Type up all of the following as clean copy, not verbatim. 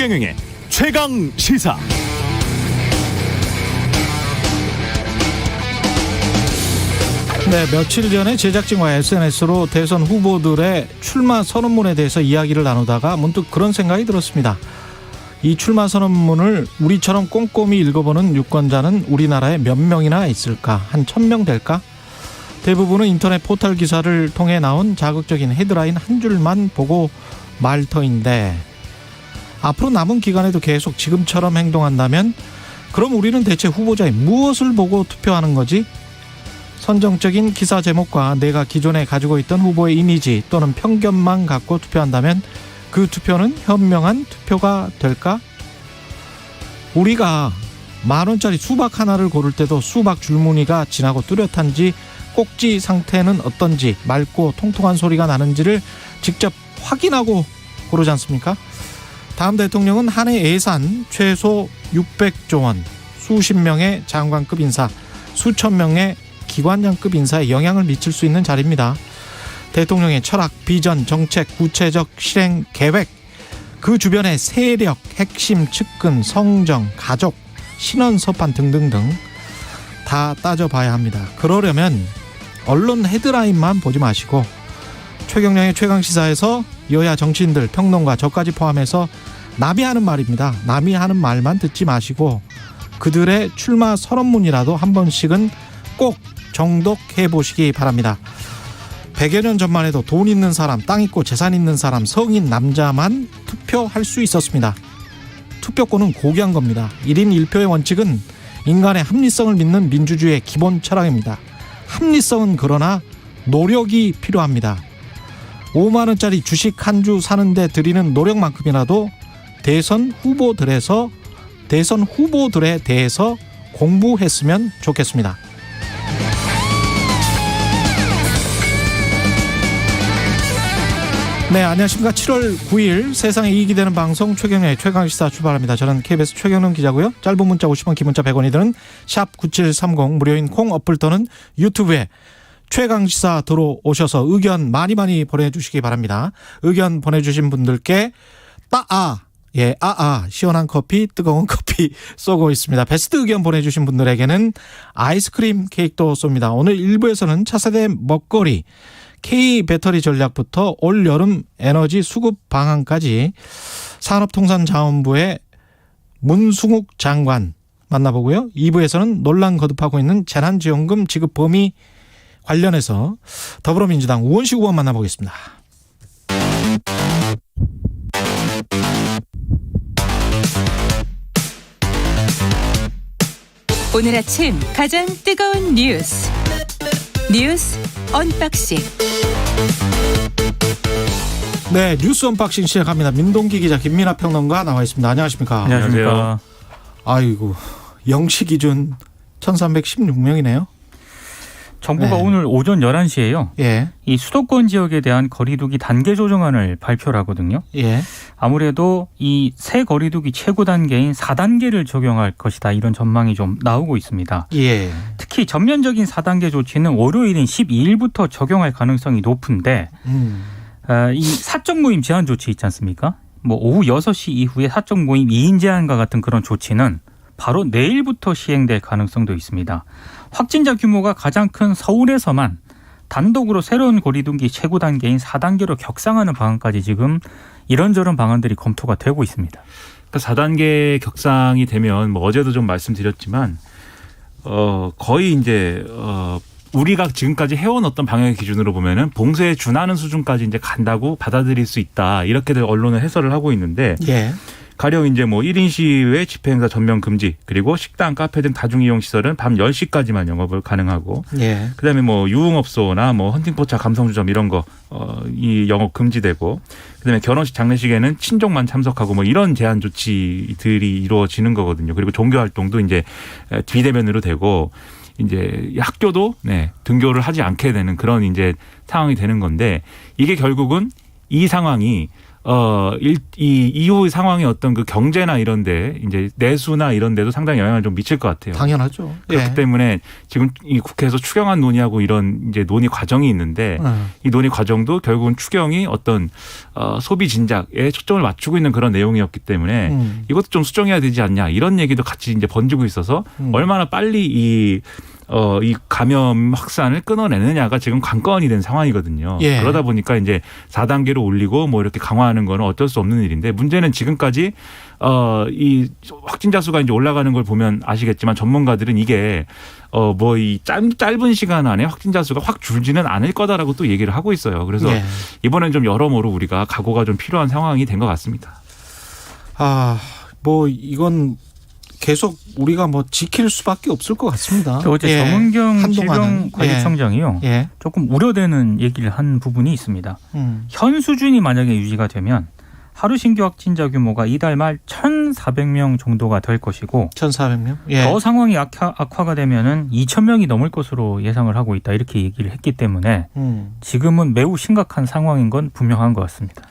최경영의 최강 시사. 네, 며칠 전에 제작진과 SNS로 대선 후보들의 출마 선언문에 대해서 이야기를 나누다가 문득 그런 생각이 들었습니다. 이 출마 선언문을 우리처럼 꼼꼼히 읽어보는 유권자는 우리나라에 몇 명이나 있을까? 한 1000명 될까? 대부분은 인터넷 포털 기사를 통해 나온 자극적인 헤드라인 한 줄만 보고 말 터인데, 앞으로 남은 기간에도 계속 지금처럼 행동한다면 그럼 우리는 대체 후보자의 무엇을 보고 투표하는 거지? 선정적인 기사 제목과 내가 기존에 가지고 있던 후보의 이미지 또는 편견만 갖고 투표한다면 그 투표는 현명한 투표가 될까? 우리가 10,000원짜리 수박 하나를 고를 때도 수박 줄무늬가 진하고 뚜렷한지, 꼭지 상태는 어떤지, 맑고 통통한 소리가 나는지를 직접 확인하고 고르지 않습니까? 다음 대통령은 한 해 예산 최소 600조 원, 수십 명의 장관급 인사, 수천 명의 기관장급 인사에 영향을 미칠 수 있는 자리입니다. 대통령의 철학, 비전, 정책, 구체적 실행 계획, 그 주변의 세력, 핵심 측근, 성정, 가족, 신원 서판 등등등 다 따져봐야 합니다. 그러려면 언론 헤드라인만 보지 마시고 최경영의 최강시사에서 여야 정치인들, 평론가, 저까지 포함해서 남이 하는 말입니다. 남이 하는 말만 듣지 마시고 그들의 출마 선언문이라도 한 번씩은 꼭 정독해 보시기 바랍니다. 100여 년 전만 해도 돈 있는 사람, 땅 있고 재산 있는 사람, 성인 남자만 투표할 수 있었습니다. 투표권은 고귀한 겁니다. 1인 1표의 원칙은 인간의 합리성을 믿는 민주주의의 기본 철학입니다. 합리성은 그러나 노력이 필요합니다. 5만 원짜리 주식 한 주 사는데 들이는 노력만큼이라도 대선 후보들에 대해서 공부했으면 좋겠습니다. 네, 안녕하십니까. 7월 9일 세상에 이익이 되는 방송 최경영의 최강시사 출발합니다. 저는 KBS 최경영 기자고요. 짧은 문자 50원, 긴 문자 100원이 드는 샵 9730, 무료인 콩 어플 또는 유튜브에 최강시사 들어오셔서 의견 많이 보내주시기 바랍니다. 의견 보내주신 분들께 시원한 커피, 뜨거운 커피 쏘고 있습니다. 베스트 의견 보내주신 분들에게는 아이스크림 케이크도 쏩니다. 오늘 1부에서는 차세대 먹거리, K배터리 전략부터 올여름 에너지 수급 방안까지 산업통상자원부의 문승욱 장관 만나보고요. 2부에서는 논란 거듭하고 있는 재난지원금 지급 범위 관련해서 더불어민주당 우원식 의원 만나보겠습니다. 오늘 아침 가장 뜨거운 뉴스 언박싱. 네, 뉴스 언박싱 시작합니다. 민동기 기자, 김민하 평론가 나와 있습니다. 안녕하십니까? 안녕하세요. 아이고, 0시 기준 1316명이네요. 정부가 오늘 오전 11시에요. 예. 이 수도권 지역에 대한 거리두기 단계 조정안을 발표를 하거든요. 예. 아무래도 이 새 거리두기 최고 단계인 4단계를 적용할 것이다, 이런 전망이 좀 나오고 있습니다. 예. 특히 전면적인 4단계 조치는 월요일인 12일부터 적용할 가능성이 높은데 이 사적 모임 제한 조치 있지 않습니까? 뭐 오후 6시 이후에 사적 모임 2인 제한과 같은 그런 조치는 바로 내일부터 시행될 가능성도 있습니다. 확진자 규모가 가장 큰 서울에서만 단독으로 새로운 거리두기 최고 단계인 4단계로 격상하는 방안까지 지금 이런저런 방안들이 검토가 되고 있습니다. 그러니까 4단계 격상이 되면 뭐 어제도 좀 말씀드렸지만 거의 이제 우리가 지금까지 해온 어떤 방역의 기준으로 보면은 봉쇄에 준하는 수준까지 이제 간다고 받아들일 수 있다, 이렇게들 언론은 해설을 하고 있는데. 예. 가령 이제 뭐 1인 시위의 집회 행사 전면 금지, 그리고 식당, 카페 등 다중이용 시설은 밤 10시까지만 영업을 가능하고, 예. 그다음에 뭐 유흥업소나 뭐 헌팅포차, 감성주점 이런 거 이 영업 금지되고, 그다음에 결혼식, 장례식에는 친족만 참석하고 뭐 이런 제한 조치들이 이루어지는 거거든요. 그리고 종교 활동도 이제 비대면으로 되고, 이제 학교도 등교를 하지 않게 되는 그런 이제 상황이 되는 건데, 이게 결국은 이 상황이 이후 상황의 어떤 그 경제나 이런데 이제 내수나 이런데도 상당히 영향을 좀 미칠 것 같아요. 당연하죠. 그렇기 때문에 지금 이 국회에서 추경안 논의하고 이런 이제 논의 과정이 있는데 이 논의 과정도 결국은 추경이 어떤 소비 진작에 초점을 맞추고 있는 그런 내용이었기 때문에 이것도 좀 수정해야 되지 않냐 이런 얘기도 같이 이제 번지고 있어서 얼마나 빨리 이 감염 확산을 끊어내느냐가 지금 관건이 된 상황이거든요. 예. 그러다 보니까 이제 4단계로 올리고 뭐 이렇게 강화하는 거는 어쩔 수 없는 일인데 문제는 지금까지 이 확진자 수가 이제 올라가는 걸 보면 아시겠지만 전문가들은 이게 뭐 이 짧은 시간 안에 확진자 수가 확 줄지는 않을 거다라고 또 얘기를 하고 있어요. 그래서 예. 이번엔 좀 여러모로 우리가 각오가 좀 필요한 상황이 된 것 같습니다. 뭐 이건 계속 우리가 뭐 지킬 수밖에 없을 것 같습니다. 어제 정은경 한동안은. 질병관리청장이요. 예. 조금 우려되는 얘기를 한 부분이 있습니다. 현 수준이 만약에 유지가 되면 하루 신규 확진자 규모가 이달 말 1,400명 정도가 될 것이고 1,400명? 예. 더 상황이 악화가 되면은 2,000명이 넘을 것으로 예상을 하고 있다. 이렇게 얘기를 했기 때문에 지금은 매우 심각한 상황인 건 분명한 것 같습니다.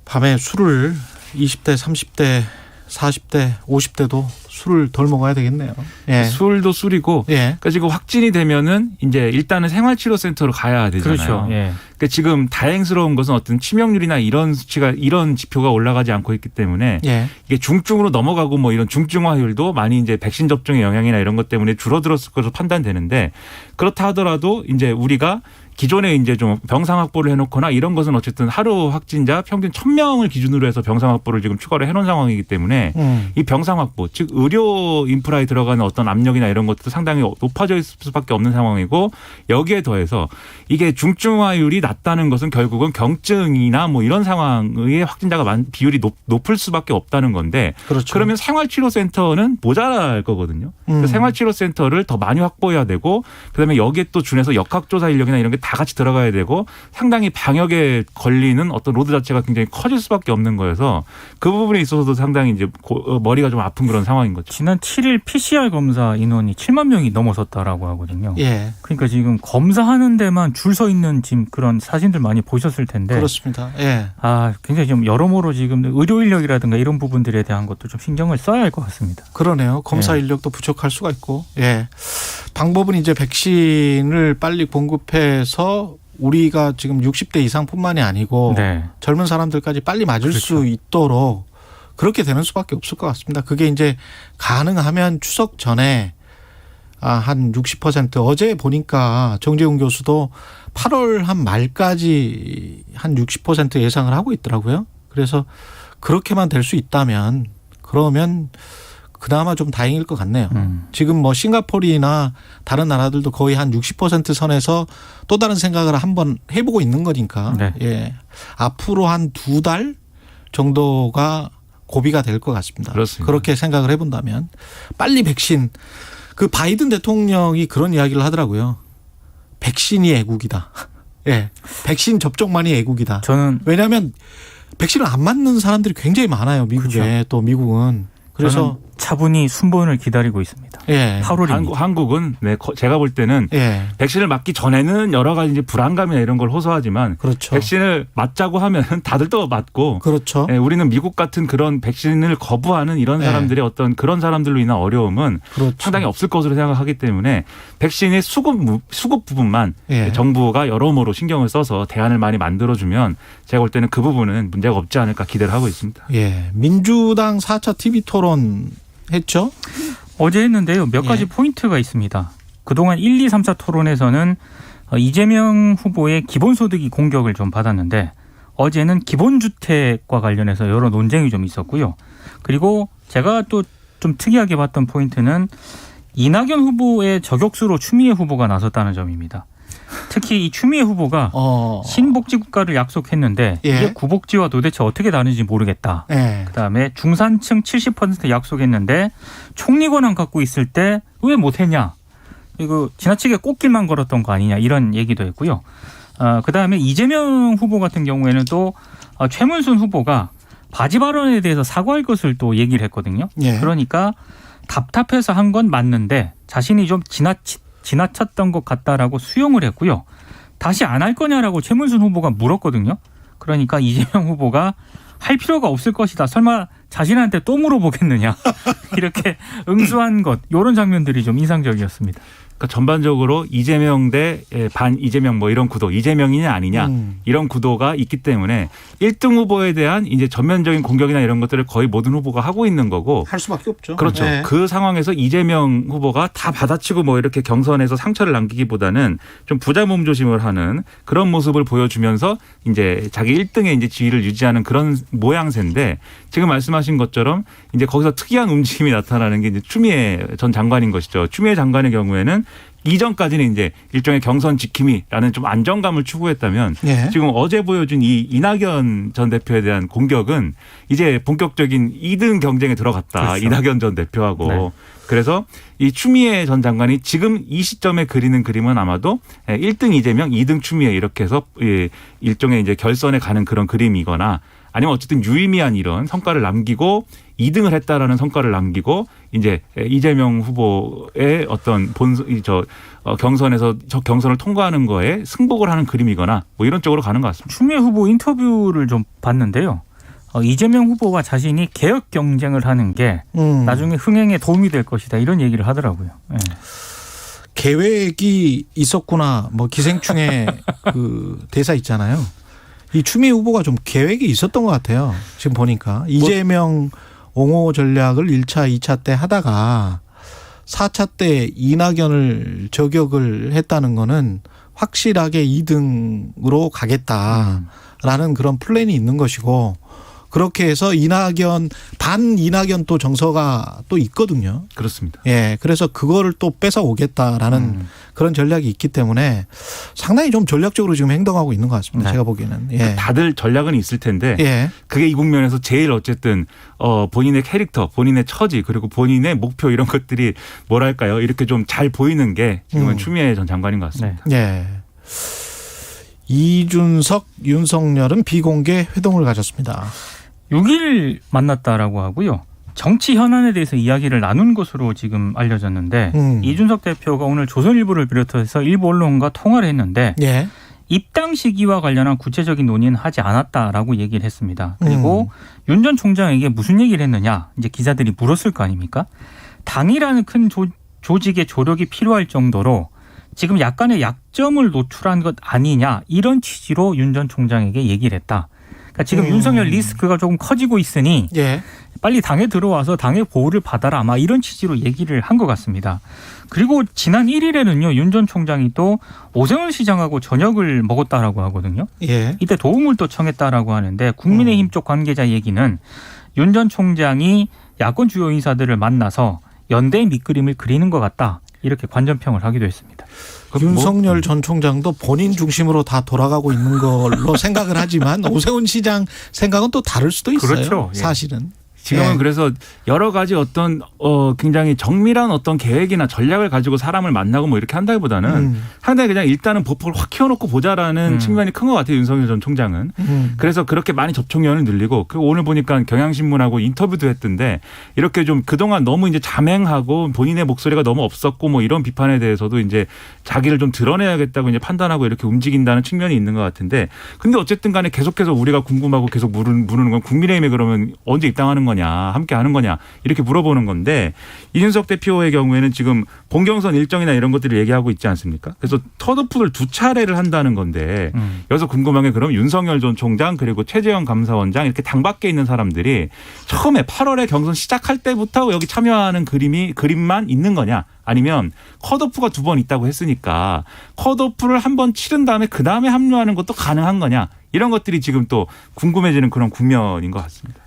밤에 술을 20대, 30대, 40대, 50대도 술을 덜 먹어야 되겠네요. 예. 술도 술이고, 예. 그러니까 지금 확진이 되면은 이제 일단은 생활치료센터로 가야 되잖아요. 그렇죠. 예. 그러니까 지금 다행스러운 것은 어떤 치명률이나 이런 수치가 이런 지표가 올라가지 않고 있기 때문에 예. 이게 중증으로 넘어가고 뭐 이런 중증화율도 많이 이제 백신 접종의 영향이나 이런 것 때문에 줄어들었을 것으로 판단되는데 그렇다 하더라도 이제 우리가 기존에 이제 좀 병상 확보를 해놓거나 이런 것은 어쨌든 하루 확진자 평균 1,000명을 기준으로 해서 병상 확보를 지금 추가로 해놓은 상황이기 때문에 이 병상 확보, 즉 의료 인프라에 들어가는 어떤 압력이나 이런 것도 상당히 높아져 있을 수밖에 없는 상황이고 여기에 더해서 이게 중증화율이 낮다는 것은 결국은 경증이나 뭐 이런 상황의 확진자가 비율이 높을 수밖에 없다는 건데 그렇죠. 그러면 생활치료센터는 모자랄 거거든요. 생활치료센터를 더 많이 확보해야 되고 그다음에 여기에 또 준해서 역학조사 인력이나 이런 게 다 같이 들어가야 되고 상당히 방역에 걸리는 어떤 로드 자체가 굉장히 커질 수밖에 없는 거여서 그 부분에 있어서도 상당히 이제 머리가 좀 아픈 그런 상황인 거죠. 지난 7일 PCR 검사 인원이 7만 명이 넘어섰다라고 하거든요. 예. 그러니까 지금 검사하는 데만 줄 서 있는 지금 그런 사진들 많이 보셨을 텐데. 그렇습니다. 예. 굉장히 좀 여러모로 지금 의료 인력이라든가 이런 부분들에 대한 것도 좀 신경을 써야 할 것 같습니다. 그러네요. 검사 인력도 부족할 수가 있고. 예. 방법은 이제 백신을 빨리 공급해서 우리가 지금 60대 이상뿐만이 아니고 네. 젊은 사람들까지 빨리 맞을 그렇죠. 수 있도록 그렇게 되는 수밖에 없을 것 같습니다. 그게 이제 가능하면 추석 전에 한 60% 어제 보니까 정재훈 교수도 8월 한 말까지 한 60% 예상을 하고 있더라고요. 그래서 그렇게만 될 수 있다면 그러면 그나마 좀 다행일 것 같네요. 지금 뭐 싱가포르나 다른 나라들도 거의 한 60% 선에서 또 다른 생각을 한번 해보고 있는 거니까. 네. 예. 앞으로 한 2달 정도가 고비가 될 것 같습니다. 그렇습니다. 그렇게 생각을 해본다면 빨리 백신. 그 바이든 대통령이 그런 이야기를 하더라고요. 백신이 애국이다. 예. 백신 접종만이 애국이다. 저는 왜냐하면 백신을 안 맞는 사람들이 굉장히 많아요. 미국에. 그렇죠. 또 미국은. 그래서 차분히 순번을 기다리고 있습니다. 예. 8월입니다. 한국은 제가 볼 때는 예. 백신을 맞기 전에는 여러 가지 이제 불안감이나 이런 걸 호소하지만 그렇죠. 백신을 맞자고 하면 다들 또 맞고 그렇죠. 예, 우리는 미국 같은 그런 백신을 거부하는 이런 사람들의 어떤 그런 사람들로 인한 어려움은 그렇죠. 상당히 없을 것으로 생각하기 때문에 백신의 수급 부분만 예. 정부가 여러모로 신경을 써서 대안을 많이 만들어주면 제가 볼 때는 그 부분은 문제가 없지 않을까 기대를 하고 있습니다. 예. 민주당 4차 TV 토론 했죠? 어제 했는데요. 몇 가지 예. 포인트가 있습니다. 그동안 1, 2, 3차 토론에서는 이재명 후보의 기본소득이 공격을 좀 받았는데 어제는 기본주택과 관련해서 여러 논쟁이 좀 있었고요. 그리고 제가 또 좀 특이하게 봤던 포인트는 이낙연 후보의 저격수로 추미애 후보가 나섰다는 점입니다. 특히 이 추미애 후보가 신복지국가를 약속했는데 예. 이게 구복지와 도대체 어떻게 다른지 모르겠다. 예. 그다음에 중산층 70% 약속했는데 총리 권한 갖고 있을 때 왜 못했냐. 이거 지나치게 꽃길만 걸었던 거 아니냐 이런 얘기도 했고요. 그다음에 이재명 후보 같은 경우에는 또 최문순 후보가 바지 발언에 대해서 사과할 것을 또 얘기를 했거든요. 예. 그러니까 답답해서 한 건 맞는데 자신이 좀 지나쳤던 것 같다라고 수용을 했고요. 다시 안 할 거냐라고 최문순 후보가 물었거든요. 그러니까 이재명 후보가 할 필요가 없을 것이다. 설마 자신한테 또 물어보겠느냐. 이렇게 응수한 것. 이런 장면들이 좀 인상적이었습니다. 그러니까 전반적으로 이재명 대 반 이재명 뭐 이런 구도, 이재명이냐 아니냐 이런 구도가 있기 때문에 1등 후보에 대한 이제 전면적인 공격이나 이런 것들을 거의 모든 후보가 하고 있는 거고 할 수밖에 없죠. 그렇죠. 네. 그 상황에서 이재명 후보가 다 받아치고 뭐 이렇게 경선에서 상처를 남기기보다는 좀 부자 몸조심을 하는 그런 모습을 보여주면서 이제 자기 1등의 이제 지위를 유지하는 그런 모양새인데 지금 말씀하신 것처럼 이제 거기서 특이한 움직임이 나타나는 게 이제 추미애 전 장관인 것이죠. 추미애 장관의 경우에는 이전까지는 이제 일종의 경선 지킴이라는 좀 안정감을 추구했다면 예. 지금 어제 보여준 이 이낙연 전 대표에 대한 공격은 이제 본격적인 2등 경쟁에 들어갔다. 그렇죠. 이낙연 전 대표하고. 네. 그래서 이 추미애 전 장관이 지금 이 시점에 그리는 그림은 아마도 1등 이재명, 2등 추미애 이렇게 해서 일종의 이제 결선에 가는 그런 그림이거나 아니면 어쨌든 유의미한 이런 성과를 남기고 2등을 했다라는 성과를 남기고 이제 이재명 후보의 어떤 경선에서 저 경선을 통과하는 거에 승복을 하는 그림이거나 뭐 이런 쪽으로 가는 것 같습니다. 추미애 후보 인터뷰를 좀 봤는데요. 이재명 후보와 자신이 개혁 경쟁을 하는 게 나중에 흥행에 도움이 될 것이다. 이런 얘기를 하더라고요. 네. 계획이 있었구나. 뭐 기생충의 그 대사 있잖아요. 이 추미애 후보가 좀 계획이 있었던 것 같아요. 지금 보니까. 이재명 옹호 전략을 1차, 2차 때 하다가 4차 때 이낙연을 저격을 했다는 거는 확실하게 2등으로 가겠다라는 그런 플랜이 있는 것이고 그렇게 해서 반 이낙연 또 정서가 또 있거든요. 그렇습니다. 예. 그래서 그거를 또 뺏어 오겠다라는 그런 전략이 있기 때문에 상당히 좀 전략적으로 지금 행동하고 있는 것 같습니다. 네. 제가 보기에는. 예. 다들 전략은 있을 텐데 예. 그게 이 국면에서 제일 어쨌든 본인의 캐릭터, 본인의 처지 그리고 본인의 목표 이런 것들이 뭐랄까요. 이렇게 좀 잘 보이는 게 지금은 추미애 전 장관인 것 같습니다. 네. 예. 이준석, 윤석열은 비공개 회동을 가졌습니다. 6일 만났다라고 하고요. 정치 현안에 대해서 이야기를 나눈 것으로 지금 알려졌는데 이준석 대표가 오늘 조선일보를 비롯해서 일부 언론과 통화를 했는데 예. 입당 시기와 관련한 구체적인 논의는 하지 않았다라고 얘기를 했습니다. 그리고 윤 전 총장에게 무슨 얘기를 했느냐 이제 기자들이 물었을 거 아닙니까? 당이라는 큰 조직의 조력이 필요할 정도로 지금 약간의 약점을 노출한 것 아니냐 이런 취지로 윤 전 총장에게 얘기를 했다. 그러니까 지금 윤석열 리스크가 조금 커지고 있으니 예. 빨리 당에 들어와서 당의 보호를 받아라 아마 이런 취지로 얘기를 한 것 같습니다. 그리고 지난 1일에는요. 윤 전 총장이 또 오세훈 시장하고 저녁을 먹었다라고 하거든요. 예. 이때 도움을 또 청했다라고 하는데 국민의힘 쪽 관계자 얘기는 윤 전 총장이 야권 주요 인사들을 만나서 연대의 밑그림을 그리는 것 같다. 이렇게 관전평을 하기도 했습니다. 윤석열 전 총장도 본인 중심으로 다 돌아가고 있는 걸로 생각을 하지만 오세훈 시장 생각은 또 다를 수도 있어요. 그렇죠. 사실은. 지금은 예. 그래서 여러 가지 어떤 굉장히 정밀한 어떤 계획이나 전략을 가지고 사람을 만나고 뭐 이렇게 한다기보다는 상당히 그냥 일단은 보폭을 확 키워놓고 보자라는 측면이 큰 것 같아요. 윤석열 전 총장은. 그래서 그렇게 많이 접촉면을 늘리고 그리고 오늘 보니까 경향신문하고 인터뷰도 했던데 이렇게 좀 그동안 너무 이제 자맹하고 본인의 목소리가 너무 없었고 뭐 이런 비판에 대해서도 이제 자기를 좀 드러내야겠다고 이제 판단하고 이렇게 움직인다는 측면이 있는 것 같은데 근데 어쨌든 간에 계속해서 우리가 궁금하고 계속 물으는 건 국민의힘에 그러면 언제 입당하는 거냐 함께 하는 거냐 이렇게 물어보는 건데 이준석 대표의 경우에는 지금 본경선 일정이나 이런 것들을 얘기하고 있지 않습니까? 그래서 컷오프를 2차례를 한다는 건데 여기서 궁금한 게 그럼 윤석열 전 총장 그리고 최재형 감사원장 이렇게 당 밖에 있는 사람들이 처음에 8월에 경선 시작할 때부터 여기 참여하는 그림만 있는 거냐 아니면 컷오프가 2번 있다고 했으니까 컷오프를 한 번 치른 다음에 그다음에 합류하는 것도 가능한 거냐 이런 것들이 지금 또 궁금해지는 그런 국면인 것 같습니다.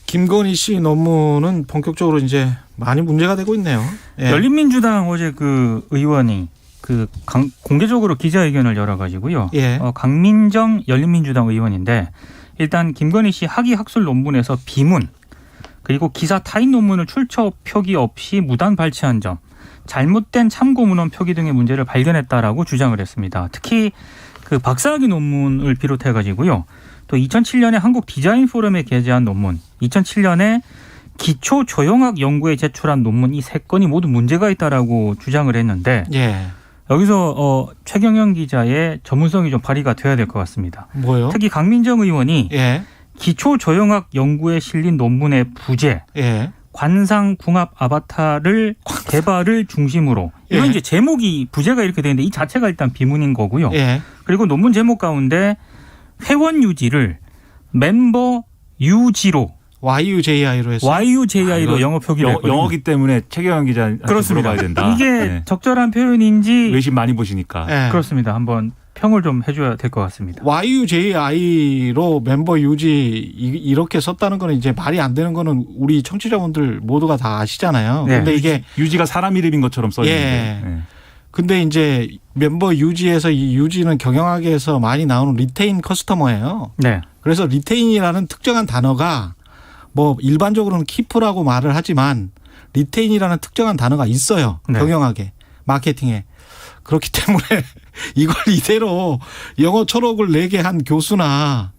김건희 씨 논문은 본격적으로 이제 많이 문제가 되고 있네요. 예. 열린민주당 어제 그 의원이 공개적으로 기자회견을 열어가지고요. 예. 강민정 열린민주당 의원인데 일단 김건희 씨 학위 학술 논문에서 비문 그리고 기사 타인 논문을 출처 표기 없이 무단 발췌한 점 잘못된 참고 문헌 표기 등의 문제를 발견했다라고 주장을 했습니다. 특히 그 박사학위 논문을 비롯해가지고요. 또 2007년에 한국 디자인 포럼에 게재한 논문, 2007년에 기초 조형학 연구에 제출한 논문 이 3건이 모두 문제가 있다라고 주장을 했는데 예. 여기서 최경영 기자의 전문성이 좀 발휘가 돼야 될 것 같습니다. 뭐요? 특히 강민정 의원이 예. 기초조형학 연구에 실린 논문의 부재, 예. 관상궁합 아바타를 개발을 중심으로 이런 예. 이제 제목이 부재가 이렇게 되는데 이 자체가 일단 비문인 거고요. 예. 그리고 논문 제목 가운데 회원 유지를 멤버 유지로 YUJI로 해서 YUJI로 영어 표기를 했거든요. 영어기 때문에 최경영 기자한테 그렇습니다. 물어봐야 된다. 이게 네. 적절한 표현인지 외신 많이 보시니까. 예. 그렇습니다. 한번 평을 좀 해줘야 될 것 같습니다. YUJI로 멤버 유지 이렇게 썼다는 거는 이제 말이 안 되는 거는 우리 청취자분들 모두가 다 아시잖아요. 네. 근데 이게 유지가 사람 이름인 것처럼 써 있는데. 예. 네. 근데 이제 멤버 유지에서 이 유지는 경영학에서 많이 나오는 리테인 커스터머예요. 네. 그래서 리테인이라는 특정한 단어가 뭐 일반적으로는 키프라고 말을 하지만 리테인이라는 특정한 단어가 있어요. 네. 경영학에, 마케팅에. 그렇기 때문에 이걸 이대로 영어 초록을 내게 한 교수나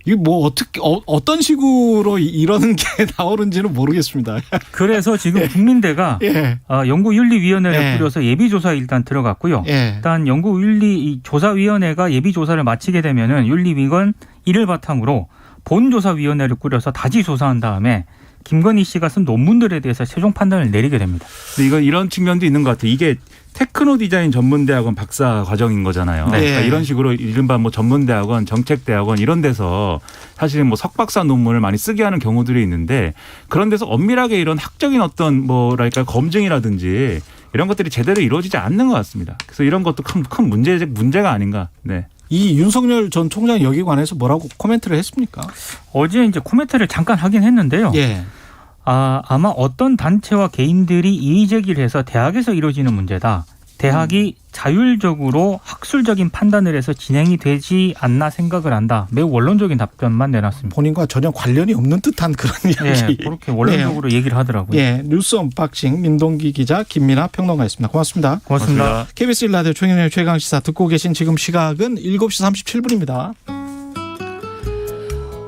이거 뭐 어떻게 어떤 식으로 이러는 게 나오는지는 모르겠습니다. 그래서 지금 국민대가 예. 연구윤리위원회를 예. 꾸려서 예비조사에 일단 들어갔고요. 예. 일단 연구윤리조사위원회가 예비조사를 마치게 되면은 윤리위건 이를 바탕으로 본조사위원회를 꾸려서 다시 조사한 다음에 김건희 씨가 쓴 논문들에 대해서 최종 판단을 내리게 됩니다. 근데 이거 이런 측면도 있는 것 같아요. 이게 테크노 디자인 전문대학원 박사 과정인 거잖아요. 네. 그러니까 이런 식으로 이른바 뭐 전문대학원, 정책대학원 이런 데서 사실은 뭐 석박사 논문을 많이 쓰게 하는 경우들이 있는데 그런 데서 엄밀하게 이런 학적인 어떤 뭐랄까 검증이라든지 이런 것들이 제대로 이루어지지 않는 것 같습니다. 그래서 이런 것도 큰 문제가 아닌가. 네. 이 윤석열 전 총장 여기에 관해서 뭐라고 코멘트를 했습니까? 어제 이제 코멘트를 잠깐 하긴 했는데요. 예. 아마 어떤 단체와 개인들이 이의 제기를 해서 대학에서 이루어지는 문제다. 대학이 자율적으로 학술적인 판단을 해서 진행이 되지 않나 생각을 한다. 매우 원론적인 답변만 내놨습니다. 본인과 전혀 관련이 없는 듯한 그런 예, 이야기. 그렇게 원론적으로 얘기를 하더라고요. 예, 뉴스 언박싱 민동기 기자 김민아 평론가였습니다. 고맙습니다. 고맙습니다. KBS 1라디오 최경영의 최강시사 듣고 계신 지금 시각은 7시 37분입니다.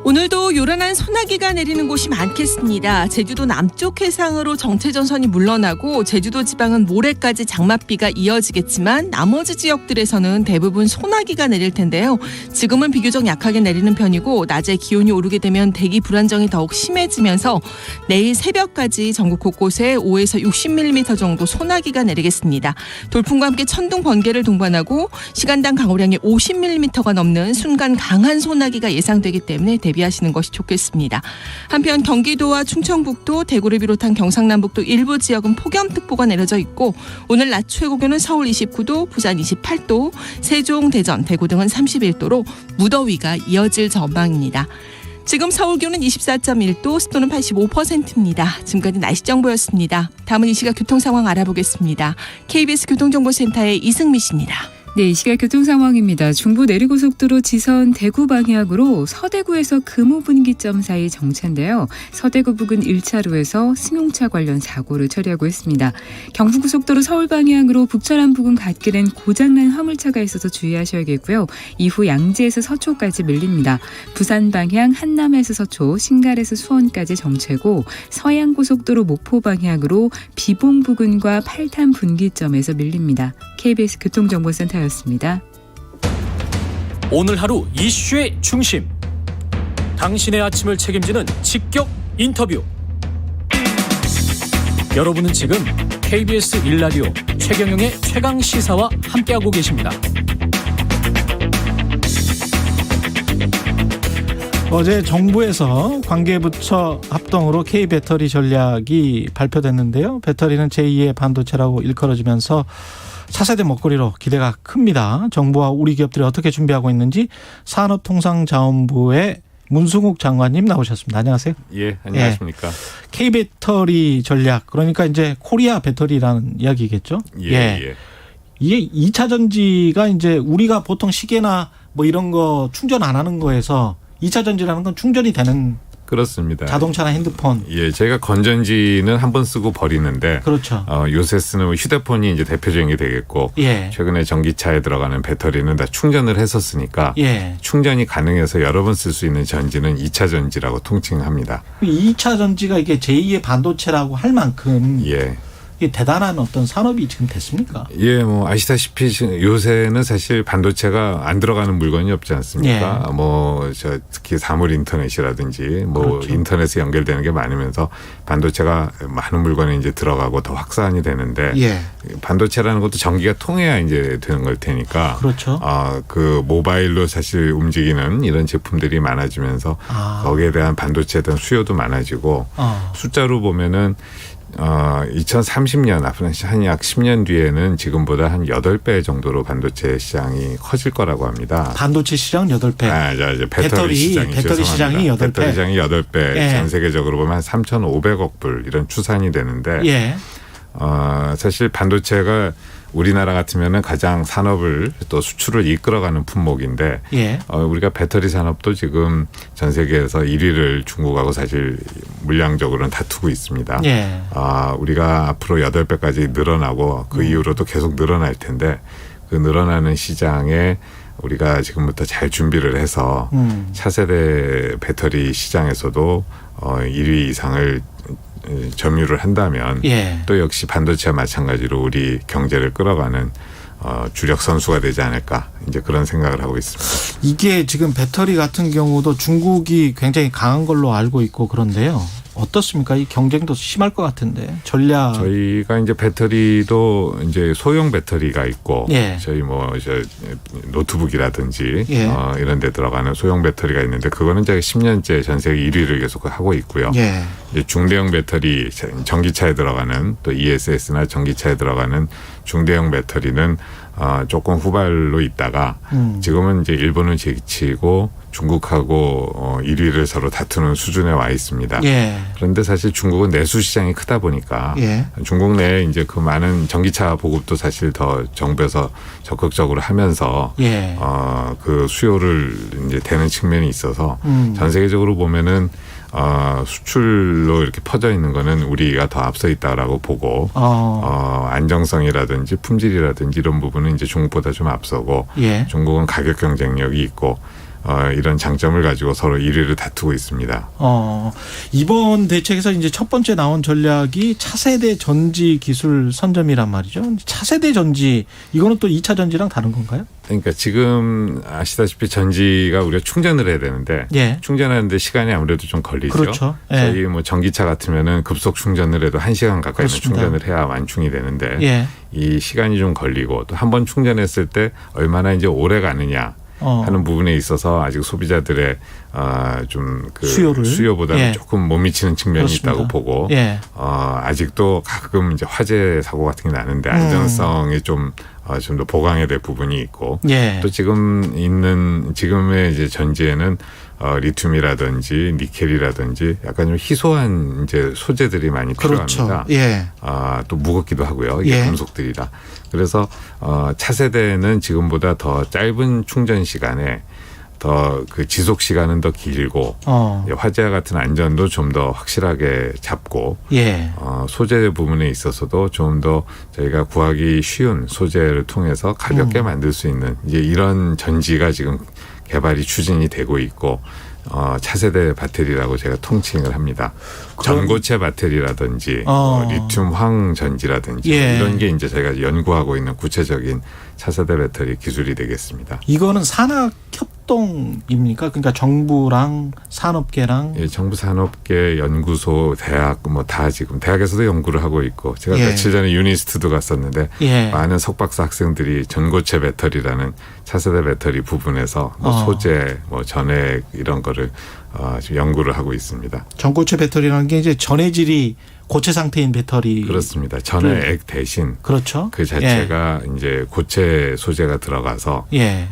오늘도 요란한 소나기가 내리는 곳이 많겠습니다. 제주도 남쪽 해상으로 정체전선이 물러나고 제주도 지방은 모레까지 장맛비가 이어지겠지만 나머지 지역들에서는 대부분 소나기가 내릴 텐데요. 지금은 비교적 약하게 내리는 편이고 낮에 기온이 오르게 되면 대기 불안정이 더욱 심해지면서 내일 새벽까지 전국 곳곳에 5에서 60mm 정도 소나기가 내리겠습니다. 돌풍과 함께 천둥 번개를 동반하고 시간당 강우량이 50mm가 넘는 순간 강한 소나기가 예상되기 때문에 대비하시는 것이 좋겠습니다. 한편 경기도와 충청북도, 대구를 비롯한 경상남북도 일부 지역은 폭염특보가 내려져 있고 오늘 낮 최고기온은 서울 29도, 부산 28도, 세종, 대전, 대구 등은 31도로 무더위가 이어질 전망입니다. 지금 서울 기온은 24.1도, 습도는 85%입니다. 지금까지 날씨 정보였습니다. 다음은 이 시각 교통 상황 알아보겠습니다. KBS 교통정보센터의 이승미 씨입니다. 네, 이 시각 교통 상황입니다. 중부 내리고속도로 지선 대구 방향으로 서대구에서 금호분기점 사이 정체인데요. 서대구 부근 1차로에서 승용차 관련 사고를 처리하고 있습니다. 경부고속도로 서울 방향으로 북천안 부근 갓길엔 고장난 화물차가 있어서 주의하셔야겠고요. 이후 양재에서 서초까지 밀립니다. 부산 방향 한남에서 서초, 신갈에서 수원까지 정체고 서양고속도로 목포 방향으로 비봉 부근과 팔탄 분기점에서 밀립니다. KBS 교통정보센터였습니다. 오늘 하루 이슈의 중심. 당신의 아침을 책임지는 직격 인터뷰. 여러분은 지금 KBS 1라디오 최경영의 최강시사와 함께하고 계십니다. 어제 정부에서 관계부처 합동으로 K배터리 전략이 발표됐는데요. 배터리는 제2의 반도체라고 일컬어지면서 차세대 먹거리로 기대가 큽니다. 정부와 우리 기업들이 어떻게 준비하고 있는지 산업통상자원부의 문승욱 장관님 나오셨습니다. 안녕하세요. 예, 안녕하십니까. K배터리 전략, 그러니까 이제 코리아 배터리라는 이야기겠죠. 예. 이게 2차 전지가 이제 우리가 보통 시계나 뭐 이런 거 충전 안 하는 거에서 2차 전지라는 건 충전이 되는 그렇습니다. 자동차나 핸드폰. 예, 제가 건전지는 한 번 쓰고 버리는데 그렇죠. 요새 쓰는 휴대폰이 이제 대표적인 게 되겠고 예. 최근에 전기차에 들어가는 배터리는 다 충전을 했었으니까 예. 충전이 가능해서 여러 번 쓸 수 있는 전지는 2차 전지라고 통칭합니다. 2차 전지가 이게 제2의 반도체라고 할 만큼 예. 이게 대단한 어떤 산업이 지금 됐습니까? 예, 뭐 아시다시피 요새는 사실 반도체가 안 들어가는 물건이 없지 않습니까? 예. 뭐 저 특히 사물 인터넷이라든지 뭐 그렇죠. 인터넷에 연결되는 게 많으면서 반도체가 많은 물건에 이제 들어가고 더 확산이 되는데 예. 반도체라는 것도 전기가 통해야 이제 되는 걸 테니까. 그렇죠. 그 모바일로 사실 움직이는 이런 제품들이 많아지면서 거기에 대한 반도체에 대한 수요도 많아지고 숫자로 보면은 2030년 앞으로 한 약 10년 뒤에는 지금보다 한 8배 정도로 반도체 시장이 커질 거라고 합니다. 반도체 시장 8배. 이제 배터리 시장이 배터리 시장이 8배. 배터리 시장이 8배. 예. 전 세계적으로 보면 한 3,500억 불 이런 추산이 되는데 예. 사실 반도체가 우리나라 같으면은 가장 산업을 또 수출을 이끌어가는 품목인데 예. 우리가 배터리 산업도 지금 전 세계에서 1위를 중국하고 사실 물량적으로는 다투고 있습니다. 예. 우리가 앞으로 8배까지 늘어나고 그 이후로도 계속 늘어날 텐데 그 늘어나는 시장에 우리가 지금부터 잘 준비를 해서 차세대 배터리 시장에서도 1위 이상을 점유를 한다면 예. 또 역시 반도체와 마찬가지로 우리 경제를 끌어가는 주력 선수가 되지 않을까 이제 그런 생각을 하고 있습니다. 이게 지금 배터리 같은 경우도 중국이 굉장히 강한 걸로 알고 있고 그런데요. 어떻습니까? 이 경쟁도 심할 것 같은데 전략. 저희가 이제 배터리도 이제 소형 배터리가 있고 예. 저희 뭐 노트북이라든지 예. 이런 데 들어가는 소형 배터리가 있는데 그거는 제가 10년째 전 세계 1위를 계속 하고 있고요. 예. 이제 중대형 배터리 전기차에 들어가는 또 ESS나 전기차에 들어가는 중대형 배터리는 조금 후발로 있다가 지금은 이제 일본은 제치고 중국하고 1위를 서로 다투는 수준에 와 있습니다. 예. 그런데 사실 중국은 내수 시장이 크다 보니까 예. 중국 내에 이제 그 많은 전기차 보급도 사실 더 정부에서 적극적으로 하면서 예. 그 수요를 이제 되는 측면이 있어서 전 세계적으로 보면은 수출로 이렇게 퍼져 있는 거는 우리가 더 앞서 있다라고 보고 안정성이라든지 품질이라든지 이런 부분은 이제 중국보다 좀 앞서고 예. 중국은 가격 경쟁력이 있고 이런 장점을 가지고 서로 1위를 다투고 있습니다. 이번 대책에서 이제 첫 번째 나온 전략이 차세대 전지 기술 선점이란 말이죠. 차세대 전지 이거는 또 2차 전지랑 다른 건가요? 그러니까 지금 아시다시피 전지가 우리가 충전을 해야 되는데 예. 충전하는데 시간이 아무래도 좀 걸리죠. 그렇죠. 예. 저희 뭐 전기차 같으면은 급속 충전을 해도 1시간 가까이는 충전을 해야 완충이 되는데 예. 이 시간이 좀 걸리고 또 한 번 충전했을 때 얼마나 이제 오래 가느냐 하는 부분에 있어서 아직 소비자들의 좀 그 수요보다는 예. 조금 못 미치는 측면이 그렇습니다. 있다고 보고 예. 아직도 가끔 이제 화재 사고 같은 게 나는데 안전성이 좀 더 보강해야 될 부분이 있고 예. 또 지금의 이제 전지에는 리튬이라든지 니켈이라든지 약간 좀 희소한 이제 소재들이 많이 그렇죠. 필요합니다. 예. 또 무겁기도 하고요. 이게 예. 금속들이라. 그래서 차세대는 지금보다 더 짧은 충전 시간에 더 그 지속 시간은 더 길고 화재와 같은 안전도 좀 더 확실하게 잡고 예. 소재 부분에 있어서도 좀 더 저희가 구하기 쉬운 소재를 통해서 가볍게 만들 수 있는 이제 이런 전지가 지금 개발이 추진이 되고 있고 차세대 배터리라고 제가 통칭을 합니다. 전고체 배터리라든지 리튬 황 전지라든지 예. 이런 게 이제 저희가 연구하고 있는 구체적인 차세대 배터리 기술이 되겠습니다. 이거는 산학 협동입니까? 그러니까 정부랑 산업계랑 예, 정부 산업계 연구소 대학 뭐 다 지금 대학에서도 연구를 하고 있고 제가 예. 며칠 전에 유니스트도 갔었는데 예. 많은 석박사 학생들이 전고체 배터리라는 차세대 배터리 부분에서 뭐 소재, 뭐 전액 이런 거를 지금 연구를 하고 있습니다. 전고체 배터리라는 게 이제 전해질이 고체 상태인 배터리. 그렇습니다. 전액 대신 그렇죠. 그 자체가 이제 고체 소재가 들어가서 예.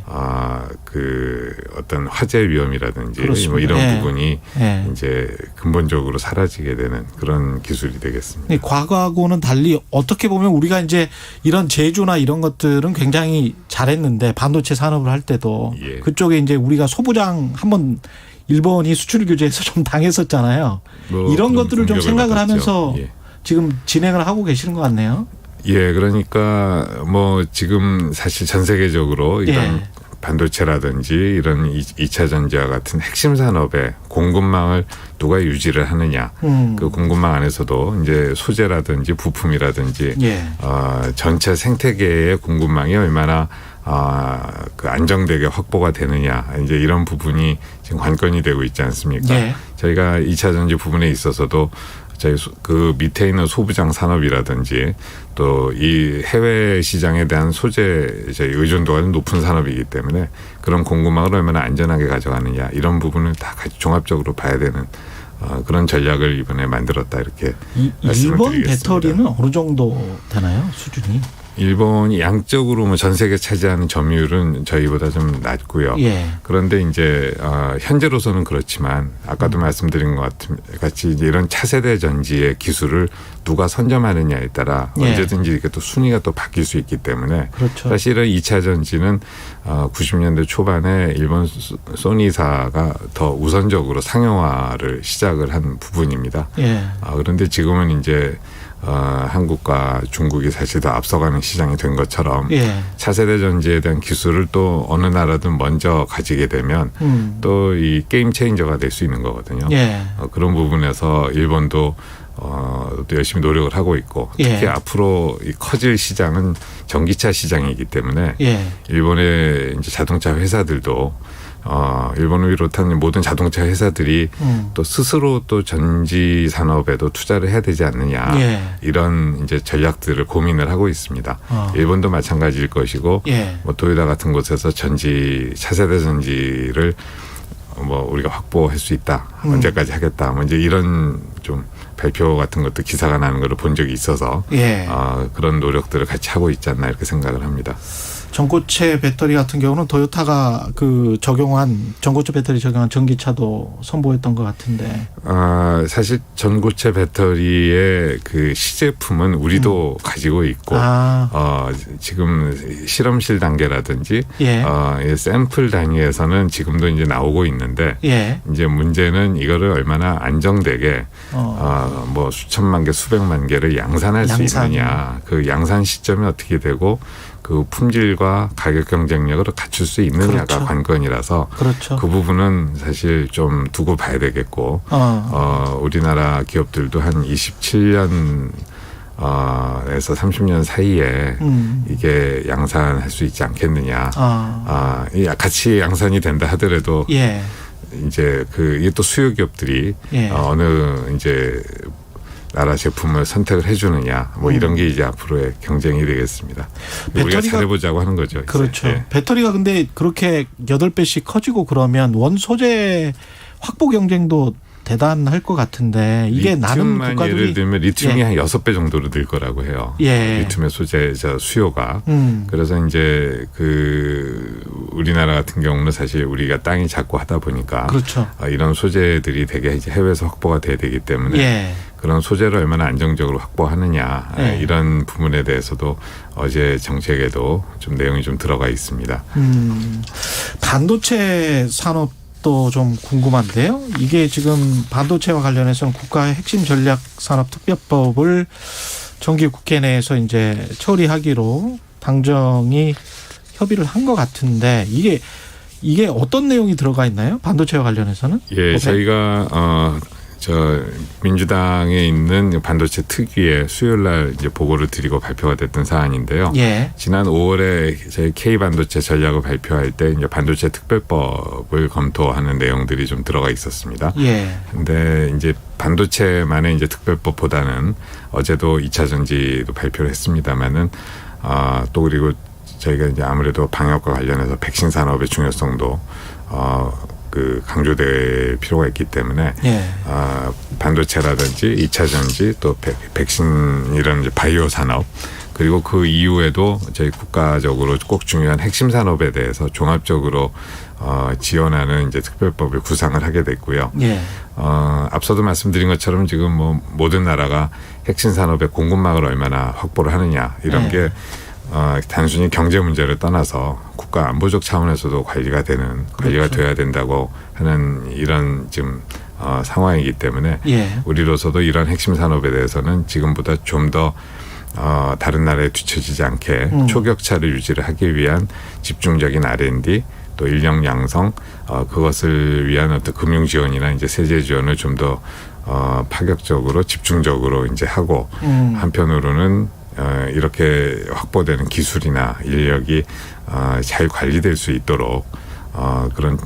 그 어떤 화재 위험이라든지 그렇습니다. 뭐 이런 예. 부분이 예. 이제 근본적으로 사라지게 되는 그런 기술이 되겠습니다. 과거하고는 달리 어떻게 보면 우리가 이제 이런 제조나 이런 것들은 굉장히 잘했는데 반도체 산업을 할 때도 예. 그쪽에 이제 우리가 소부장 한번 일본이 수출 규제에서 좀 당했었잖아요. 뭐 이런 것들을 좀 공격을 생각을 받았죠. 하면서 예. 지금 진행을 하고 계시는 것 같네요. 예, 그러니까 뭐 지금 사실 전 세계적으로 이런 예. 반도체라든지 이런 2차 전지와 같은 핵심 산업의 공급망을 누가 유지를 하느냐. 그 공급망 안에서도 이제 소재라든지 부품이라든지 예. 전체 생태계의 공급망이 얼마나 그 안정되게 확보가 되느냐. 이제 이런 부분이 지금 관건이 되고 있지 않습니까? 예. 저희가 2차 전지 부분에 있어서도 저희 그 밑에 있는 소부장 산업이라든지 또 이 해외 시장에 대한 소재 의존도가 높은 산업이기 때문에 그런 공급망을 얼마나 안전하게 가져가느냐 이런 부분을 다 같이 종합적으로 봐야 되는 그런 전략을 이번에 만들었다 이렇게 말씀을 일본 드리겠습니다. 배터리는 어느 정도 되나요? 수준이? 일본이 양적으로 뭐 전 세계 차지하는 점유율은 저희보다 좀 낮고요. 예. 그런데 이제 현재로서는 그렇지만 아까도 말씀드린 것 같이 이제 이런 차세대 전지의 기술을 누가 선점하느냐에 따라 예. 언제든지 이렇게 또 순위가 또 바뀔 수 있기 때문에 그렇죠. 사실은 2차 전지는 90년대 초반에 일본 소니사가 더 우선적으로 상용화를 시작을 한 부분입니다. 예. 그런데 지금은 이제 한국과 중국이 사실 더 앞서가는 시장이 된 것처럼 예. 차세대 전지에 대한 기술을 또 어느 나라든 먼저 가지게 되면 또 이 게임 체인저가 될 수 있는 거거든요. 예. 그런 부분에서 일본도 또 열심히 노력을 하고 있고 특히 예. 앞으로 이 커질 시장은 전기차 시장이기 때문에 예. 일본의 이제 자동차 회사들도 일본을 비롯한 모든 자동차 회사들이 또 스스로 또 전지 산업에도 투자를 해야 되지 않느냐 예. 이런 이제 전략들을 고민을 하고 있습니다. 일본도 마찬가지일 것이고 예. 뭐 도요타 같은 곳에서 차세대 전지를 뭐 우리가 확보할 수 있다. 언제까지 하겠다. 뭐 이제 이런 좀 발표 같은 것도 기사가 나는 걸 본 적이 있어서 예. 그런 노력들을 같이 하고 있지 않나 이렇게 생각을 합니다. 전고체 배터리 같은 경우는 토요타가 그 전고체 배터리 적용한 전기차도 선보였던 것 같은데. 사실 전고체 배터리의 그 시제품은 우리도 가지고 있고, 지금 실험실 단계라든지, 예. 샘플 단위에서는 지금도 이제 나오고 있는데, 예. 이제 문제는 이거를 얼마나 안정되게, 뭐 수천만 개, 수백만 개를 양산할 수 있느냐, 그 양산 시점이 어떻게 되고, 그 품질과 가격 경쟁력을 갖출 수 있느냐가 그렇죠. 관건이라서 그렇죠. 그 부분은 사실 좀 두고 봐야 되겠고 우리나라 기업들도 한 27년 에서 30년 사이에 이게 양산할 수 있지 않겠느냐. 같이 양산이 된다 하더라도 예. 이제 이게 또 수요 기업들이 예. 어느 이제 나라 제품을 선택을 해주느냐 뭐 이런 게 이제 앞으로의 경쟁이 되겠습니다. 우리가 잘해보자고 하는 거죠. 그렇죠. 네. 배터리가 근데 그렇게 8배씩 커지고 그러면 원소재 확보 경쟁도 대단할 것 같은데 이게 나는 국가들이 예를 들면 리튬이 한 6배 정도로 늘 거라고 해요. 예. 리튬의 소재자 수요가. 그래서 이제 우리나라 같은 경우는 사실 우리가 땅이 작고 하다 보니까 그렇죠. 이런 소재들이 되게 이제 해외에서 확보가 돼야 되기 때문에 예. 그런 소재를 얼마나 안정적으로 확보하느냐 이런 부분에 대해서도 어제 정책에도 좀 내용이 좀 들어가 있습니다. 반도체 산업 또 좀 궁금한데요. 이게 지금 반도체와 관련해서는 국가의 핵심 전략 산업 특별법을 정기 국회 내에서 이제 처리하기로 당정이 협의를 한 것 같은데 이게 어떤 내용이 들어가 있나요? 반도체와 관련해서는? 예, 저희가 민주당에 있는 반도체 특위에 수요일 날 이제 보고를 드리고 발표가 됐던 사안인데요. 예. 지난 5월에 저희 K 반도체 전략을 발표할 때 이제 반도체 특별법을 검토하는 내용들이 좀 들어가 있었습니다. 예. 근데 이제 반도체만의 이제 특별법보다는 어제도 2차 전지도 발표를 했습니다만은 또 그리고 저희가 이제 아무래도 방역과 관련해서 백신 산업의 중요성도 강조될 필요가 있기 때문에 반도체라든지 2차 전지 또 백신 이런 이제 바이오 산업 그리고 그 이후에도 저희 국가적으로 꼭 중요한 핵심 산업에 대해서 종합적으로 지원하는 이제 특별법을 구상을 하게 됐고요. 예. 앞서도 말씀드린 것처럼 지금 뭐 모든 나라가 핵심 산업의 공급망을 얼마나 확보를 하느냐 이런 게 단순히 경제 문제를 떠나서 국가 안보적 차원에서도 관리가 그렇죠. 돼야 된다고 하는 이런 지금 상황이기 때문에 우리로서도 이런 핵심 산업에 대해서는 지금보다 좀 더 다른 나라에 뒤처지지 않게 초격차를 유지를 하기 위한 집중적인 R&D 또 인력 양성 그것을 위한 어떤 금융 지원이나 이제 세제 지원을 좀 더 파격적으로 집중적으로 이제 하고 한편으로는 이렇게 확보되는 기술이나 인력이 잘 관리될 수 있도록 그런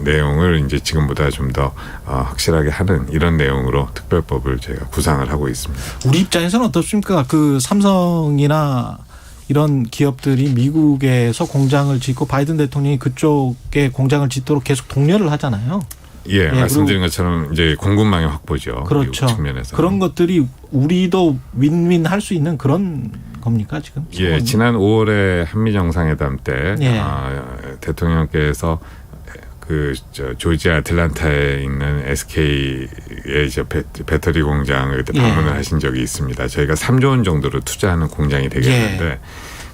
내용을 이제 지금보다 좀 더 확실하게 하는 이런 내용으로 특별법을 제가 구상을 하고 있습니다. 우리 입장에서는 어떻습니까? 그 삼성이나 이런 기업들이 미국에서 공장을 짓고 바이든 대통령이 그쪽에 공장을 짓도록 계속 독려를 하잖아요. 예, 말씀드린 것처럼 이제 공급망의 확보죠. 그렇죠. 미국 측면에서 그런 것들이 우리도 윈윈 할 수 있는 그런 겁니까 지금? 예, 지난 5월에 한미 정상회담 때 대통령께서 조지아 애틀랜타에 있는 SK의 이제 배터리 공장을 그때 방문을 하신 적이 있습니다. 저희가 3조 원 정도를 투자하는 공장이 되겠는데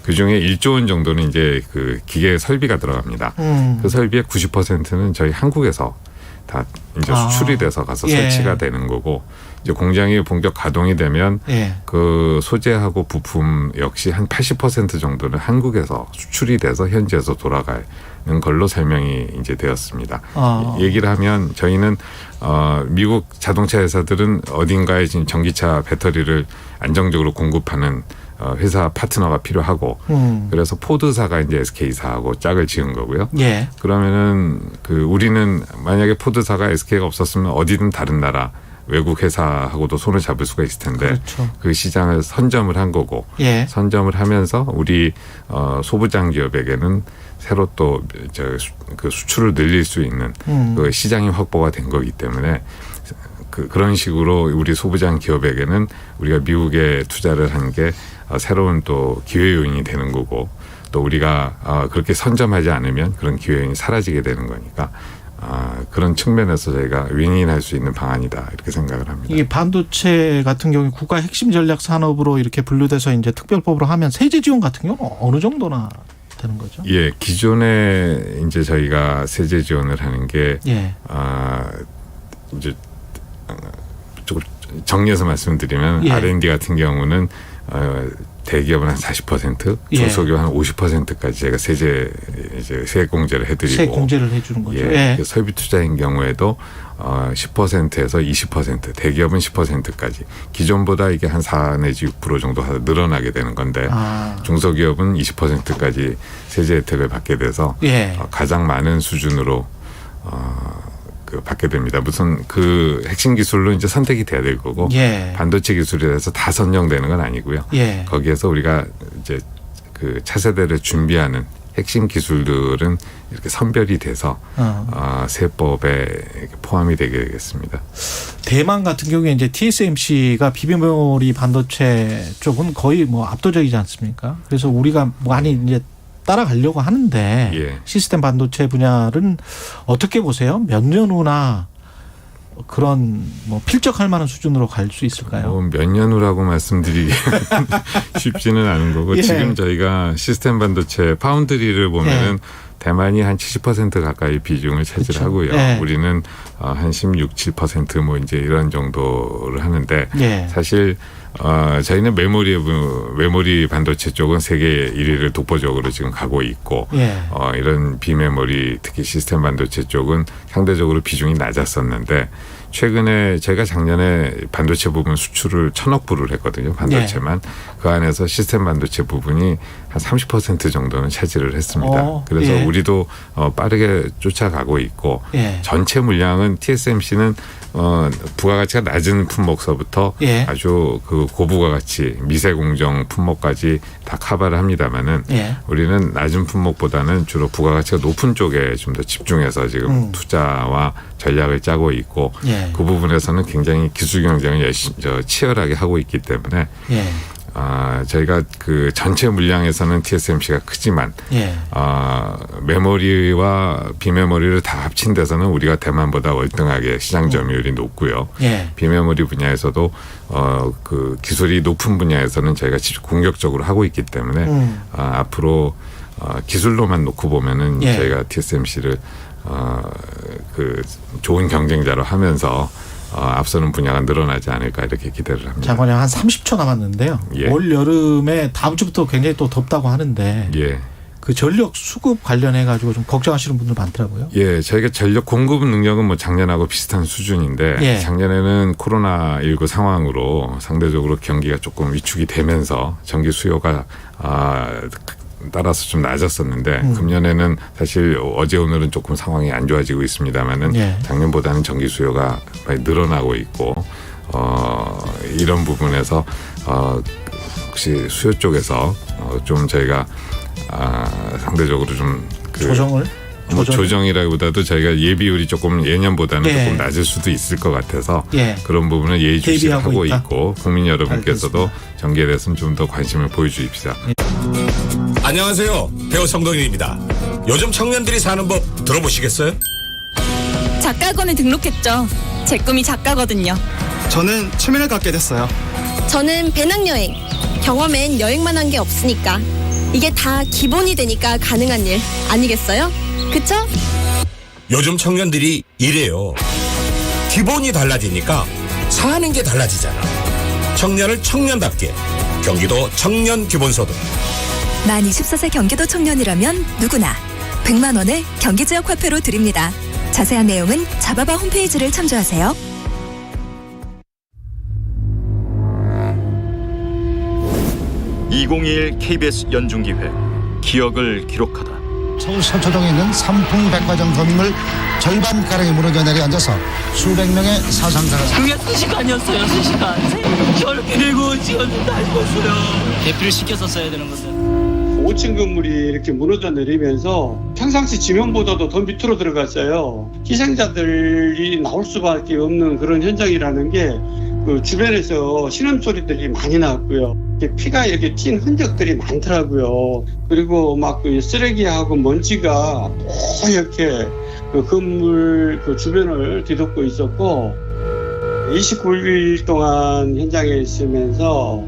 그 중에 1조 원 정도는 이제 그 기계 설비가 들어갑니다. 그 설비의 90%는 저희 한국에서 다 이제 수출이 돼서 가서 설치가 되는 거고 이제 공장이 본격 가동이 되면 그 소재하고 부품 역시 한 80% 정도는 한국에서 수출이 돼서 현지에서 돌아가는 걸로 설명이 이제 되었습니다. 얘기를 하면 저희는 미국 자동차 회사들은 어딘가에 지금 전기차 배터리를 안정적으로 공급하는 회사 파트너가 필요하고 그래서 포드사가 이제 SK사하고 짝을 지은 거고요. 그러면은 우리는 만약에 포드사가 SK가 없었으면 어디든 다른 나라 외국 회사하고도 손을 잡을 수가 있을 텐데 그렇죠. 그 시장을 선점을 한 거고 선점을 하면서 우리 소부장 기업에게는 새로 또 그 수출을 늘릴 수 있는 그 시장이 확보가 된 거기 때문에 그런 식으로 우리 소부장 기업에게는 우리가 미국에 투자를 한 게 새로운 또 기회 요인이 되는 거고 또 우리가 그렇게 선점하지 않으면 그런 기회 요인이 사라지게 되는 거니까 그런 측면에서 저희가 윈윈할 수 있는 방안이다 이렇게 생각을 합니다. 이게 반도체 같은 경우에 국가 핵심 전략 산업으로 이렇게 분류돼서 이제 특별법으로 하면 세제 지원 같은 경우는 어느 정도나 되는 거죠? 예, 기존에 이제 저희가 세제 지원을 하는 게 이제 조금 정리해서 말씀드리면 R&D 같은 경우는 대기업은 한 40%, 중소기업 한 50%까지 제가 세액 공제를 해드리고 세액 공제를 해주는 거죠. 설비 투자인 경우에도 10%에서 20%, 대기업은 10%까지 기존보다 이게 한 4 내지 6% 정도 늘어나게 되는 건데 중소기업은 20%까지 세제 혜택을 받게 돼서 가장 많은 수준으로 받게 됩니다. 무슨 그 핵심 기술로 이제 선택이 돼야 될 거고 반도체 기술이라서 다 선정되는 건 아니고요. 거기에서 우리가 이제 그 차세대를 준비하는 핵심 기술들은 이렇게 선별이 돼서 세법에 포함이 되게 되겠습니다. 대만 같은 경우에 이제 TSMC가 비메모리 반도체 쪽은 거의 뭐 압도적이지 않습니까? 그래서 우리가 많이 이제 따라가려고 하는데 시스템 반도체 분야는 어떻게 보세요? 몇 년 후나 그런 뭐 필적할 만한 수준으로 갈 수 있을까요? 몇 년 후라고 말씀드리기 쉽지는 않은 거고 지금 저희가 시스템 반도체 파운드리를 보면은 대만이 한 70% 가까이 비중을 차지하고요. 우리는 한 16, 7% 뭐 이제 이런 정도를 하는데 사실 저희는 메모리 반도체 쪽은 세계 1위를 독보적으로 지금 가고 있고 이런 비메모리 특히 시스템 반도체 쪽은 상대적으로 비중이 낮았었는데 최근에 제가 작년에 반도체 부분 수출을 1,000억 불을 했거든요. 반도체만. 그 안에서 시스템 반도체 부분이 한 30% 정도는 차지를 했습니다. 그래서 우리도 빠르게 쫓아가고 있고 전체 물량은 TSMC는 부가가치가 낮은 품목서부터 아주 그 고부가가치 미세공정 품목까지 다 커버를 합니다만은 우리는 낮은 품목보다는 주로 부가가치가 높은 쪽에 좀 더 집중해서 지금 투자와 전략을 짜고 있고 그 부분에서는 굉장히 기술 경쟁을 치열하게 하고 있기 때문에 저희가 그 전체 물량에서는 TSMC가 크지만 메모리와 비메모리를 다 합친 데서는 우리가 대만보다 월등하게 시장 점유율이 높고요. 비메모리 분야에서도 그 기술이 높은 분야에서는 저희가 공격적으로 하고 있기 때문에 앞으로 기술로만 놓고 보면은 저희가 TSMC를 그 좋은 경쟁자로 하면서 앞서는 분야가 늘어나지 않을까 이렇게 기대를 합니다. 장관님 한 30초 남았는데요. 예. 올 여름에 다음 주부터 굉장히 또 덥다고 하는데 예. 그 전력 수급 관련해 가지고 좀 걱정하시는 분들 많더라고요. 예, 저희가 전력 공급 능력은 뭐 작년하고 비슷한 수준인데 예. 작년에는 코로나19 상황으로 상대적으로 경기가 조금 위축이 되면서 전기 수요가 따라서 좀 낮았었는데 금년에는 사실 어제 오늘은 조금 상황이 안 좋아지고 있습니다만은 예. 작년보다는 전기 수요가 많이 늘어나고 있고 이런 부분에서 혹시 수요 쪽에서 좀 저희가 상대적으로 좀 조정을 조정이라기보다도 저희가 예비율이 조금 예년보다는 예. 조금 낮을 수도 있을 것 같아서 예. 그런 부분은 예의주시하고 대비하고 있다. 있고 국민 여러분께서도 전기에 대해서는 좀 더 관심을 보여주십시오. 안녕하세요. 배우 성동일입니다. 요즘 청년들이 사는 법 들어보시겠어요? 작가학원에 등록했죠. 제 꿈이 작가거든요. 저는 취미를 갖게 됐어요. 저는 배낭여행. 경험엔 여행만 한 게 없으니까. 이게 다 기본이 되니까 가능한 일 아니겠어요? 그쵸? 요즘 청년들이 이래요. 기본이 달라지니까 사는 게 달라지잖아. 청년을 청년답게. 경기도 청년 기본소득. 만 24세 경기도 청년이라면 누구나 100만 원을 경기지역 화폐로 드립니다. 자세한 내용은 자바바 홈페이지를 참조하세요. (2021) KBS 연중기획 기억을 기록하다. 서울 서초동에 있는 삼풍백화점 건물 절반가량이 무너져 내려 앉아서 수백 명의 사상자가 그게 3시간이었어요. 3시간. 결기를 지어준 다 죽었어요. 대피를 시켰었어야 되는 건데. 5층 건물이 이렇게 무너져 내리면서 평상시 지면보다도 더 밑으로 들어갔어요. 희생자들이 나올 수밖에 없는 그런 현장이라는 게 그 주변에서 신음소리들이 많이 나왔고요. 피가 이렇게 튄 흔적들이 많더라고요. 그리고 막 그 쓰레기하고 먼지가 이렇게 그 건물 그 주변을 뒤덮고 있었고 29일 동안 현장에 있으면서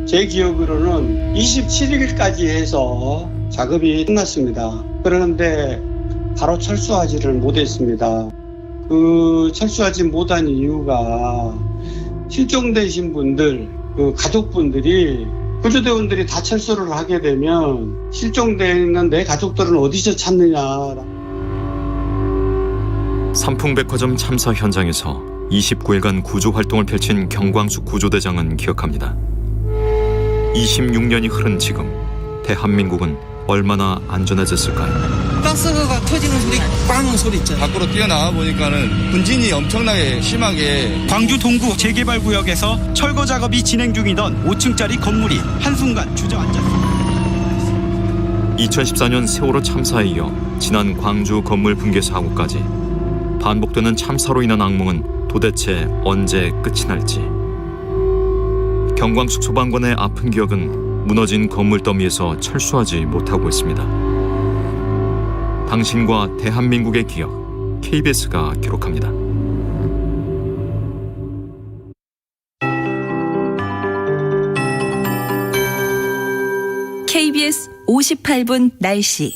제 기억으로는 27일까지 해서 작업이 끝났습니다. 그런데 바로 철수하지를 못했습니다. 그 철수하지 못한 이유가 실종되신 분들, 그 가족분들이 구조대원들이 다 철수를 하게 되면 실종되어 있는 내 가족들은 어디서 찾느냐. 삼풍백화점 참사 현장에서 29일간 구조활동을 펼친 경광숙 구조대장은 기억합니다. 26년이 흐른 지금 대한민국은 얼마나 안전해졌을까요? 가스가 터지는 소리, 꽝 소리 있잖아요. 밖으로 뛰어나와 보니까는 분진이 엄청나게 심하게. 광주 동구 재개발구역에서 철거 작업이 진행 중이던 5층짜리 건물이 한순간 주저앉았습니다. 2014년 세월호 참사에 이어 지난 광주 건물 붕괴 사고까지 반복되는 참사로 인한 악몽은 도대체 언제 끝이 날지. 경광숙 소방관의 아픈 기억은 무너진 건물 더미에서 철수하지 못하고 있습니다. 당신과 대한민국의 기억, KBS가 기록합니다. KBS 58분 날씨.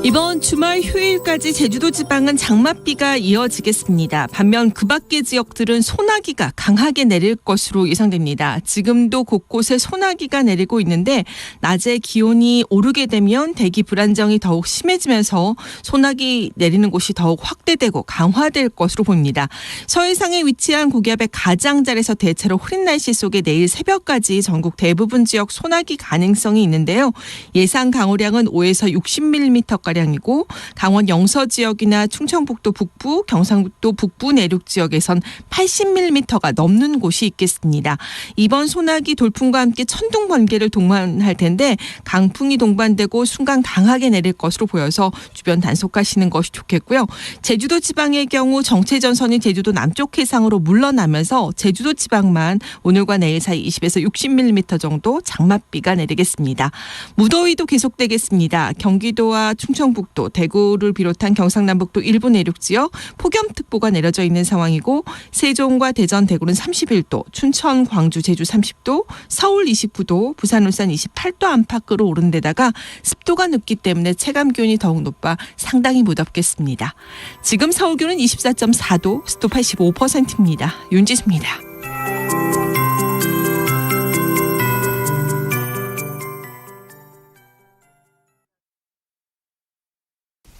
이번 주말 휴일까지 제주도 지방은 장맛비가 이어지겠습니다. 반면 그 밖의 지역들은 소나기가 강하게 내릴 것으로 예상됩니다. 지금도 곳곳에 소나기가 내리고 있는데 낮에 기온이 오르게 되면 대기 불안정이 더욱 심해지면서 소나기 내리는 곳이 더욱 확대되고 강화될 것으로 보입니다. 서해상에 위치한 고기압의 가장자리에서 대체로 흐린 날씨 속에 내일 새벽까지 전국 대부분 지역 소나기 가능성이 있는데요. 예상 강우량은 5에서 60mm까지 이고 강원 영서 지역이나 충청북도 북부, 경상북도 북부 내륙 지역에선 80mm가 넘는 곳이 있겠습니다. 이번 소나기 돌풍과 함께 천둥 번개를 동반할 텐데 강풍이 동반되고 순간 강하게 내릴 것으로 보여서 주변 단속하시는 것이 좋겠고요. 제주도 지방의 경우 정체전선이 제주도 남쪽 해상으로 물러나면서 제주도 지방만 오늘과 내일 사이 20에서 60mm 정도 장맛비가 내리겠습니다. 무더위도 계속되겠습니다. 경기도와 충청 충청북도, 대구를 비롯한 경상남북도 일부 내륙 지역 폭염특보가 내려져 있는 상황이고 세종과 대전, 대구는 31도, 춘천, 광주, 제주 30도, 서울 29도, 부산, 울산 28도 안팎으로 오른 데다가 습도가 높기 때문에 체감기온이 더욱 높아 상당히 무덥겠습니다. 지금 서울 기온은 24.4도, 습도 85%입니다. 윤지수입니다.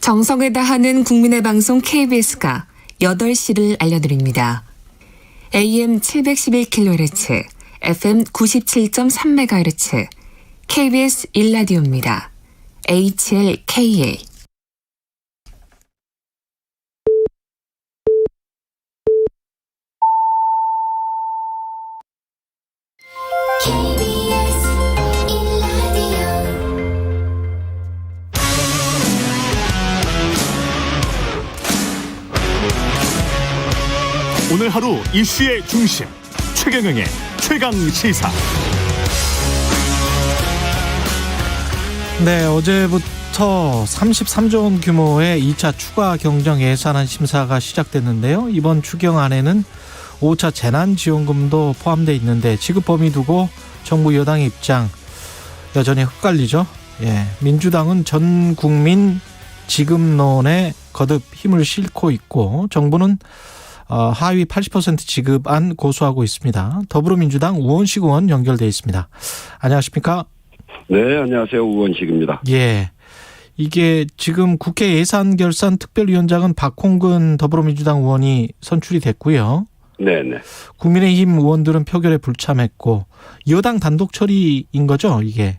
정성을 다하는 국민의 방송 KBS가 8시를 알려드립니다. AM 711kHz, FM 97.3MHz, KBS 1라디오입니다. HLKA. 오늘 하루 이슈의 중심 최경영의 최강시사. 네, 어제부터 33조 원 규모의 2차 추가 경정 예산안 심사가 시작됐는데요. 이번 추경안에는 5차 재난지원금도 포함되어 있는데 지급 범위 두고 정부 여당의 입장 여전히 헷갈리죠. 예, 민주당은 전 국민 지급론에 거듭 힘을 싣고 있고 정부는 하위 80% 지급안 고수하고 있습니다. 더불어민주당 우원식 의원 연결돼 있습니다. 안녕하십니까? 네, 안녕하세요. 우원식입니다. 예, 이게 지금 국회 예산결산특별위원장은 박홍근 더불어민주당 의원이 선출이 됐고요. 네네. 국민의힘 의원들은 표결에 불참했고 여당 단독 처리인 거죠, 이게?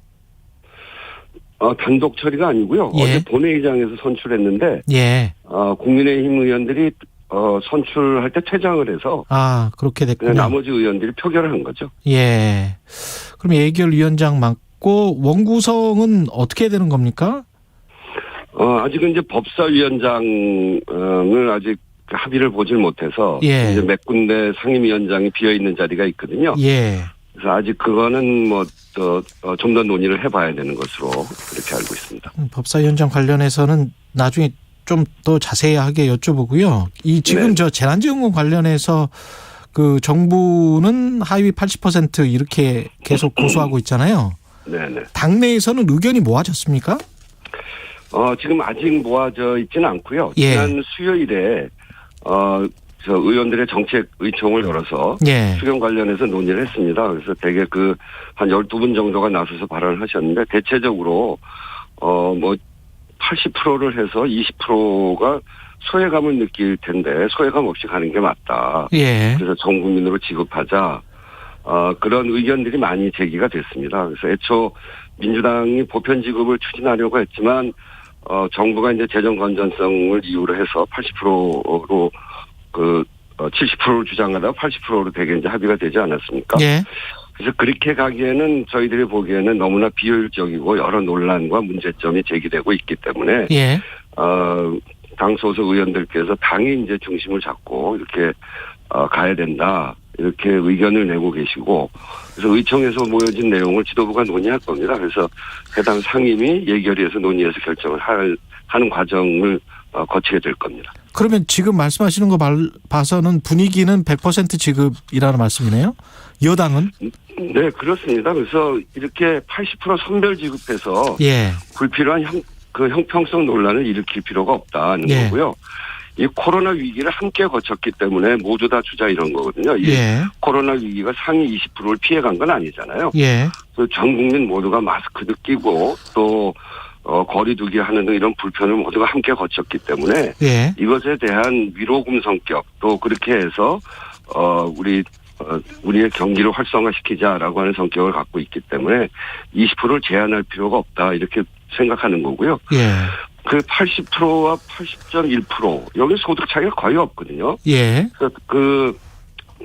단독 처리가 아니고요. 예. 어제 본회의장에서 선출했는데 예. 국민의힘 의원들이 선출할 때 퇴장을 해서 그렇게 됐군요. 나머지 의원들이 표결을 한 거죠. 예. 그럼 예결위원장 맡고 원구성은 어떻게 되는 겁니까? 아직은 이제 법사위원장을 아직 합의를 보질 못해서 예. 이제 몇 군데 상임위원장이 비어 있는 자리가 있거든요. 예. 그래서 아직 그거는 좀 더 논의를 해봐야 되는 것으로 그렇게 알고 있습니다. 법사위원장 관련해서는 나중에 좀 더 자세하게 여쭤보고요. 지금 네. 저 재난지원금 관련해서 그 정부는 하위 80% 이렇게 계속 고수하고 있잖아요. 네네. 당내에서는 의견이 모아졌습니까? 지금 아직 모아져 있지는 않고요. 예. 지난 수요일에 저 의원들의 정책 의총을 열어서 예. 추경 관련해서 논의를 했습니다. 그래서 대개 한 12분 정도가 나서서 발언을 하셨는데 대체적으로 80%를 해서 20%가 소외감을 느낄 텐데 소외감 없이 가는 게 맞다. 예. 그래서 전 국민으로 지급하자. 그런 의견들이 많이 제기가 됐습니다. 그래서 애초 민주당이 보편 지급을 추진하려고 했지만 정부가 이제 재정 건전성을 이유로 해서 80%로 70%를 주장하다가 80%로 되게 이제 합의가 되지 않았습니까? 예. 그래서 그렇게 가기에는 저희들이 보기에는 너무나 비효율적이고 여러 논란과 문제점이 제기되고 있기 때문에 예. 당 소속 의원들께서 당이 이제 중심을 잡고 이렇게 가야 된다. 이렇게 의견을 내고 계시고 그래서 의총에서 모여진 내용을 지도부가 논의할 겁니다. 그래서 해당 상임위 예결위에서 논의해서 결정을 하는 과정을 거치게 될 겁니다. 그러면 지금 말씀하시는 거 봐서는 분위기는 100% 지급이라는 말씀이네요. 여당은? 네, 그렇습니다. 그래서 이렇게 80% 선별 지급해서 예. 불필요한 형평성 논란을 일으킬 필요가 없다는 예. 거고요. 이 코로나 위기를 함께 거쳤기 때문에 모두 다 주자 이런 거거든요. 이 예. 코로나 위기가 상위 20%를 피해간 건 아니잖아요. 예. 그래서 전 국민 모두가 마스크도 끼고 또 거리두기 하는 등 이런 불편을 모두가 함께 거쳤기 때문에 예. 이것에 대한 위로금 성격 또 그렇게 해서 우리의 경기를 활성화시키자라고 하는 성격을 갖고 있기 때문에 20%를 제한할 필요가 없다 이렇게 생각하는 거고요. 예. 그 80%와 80.1% 여기 소득 차이가 거의 없거든요. 예.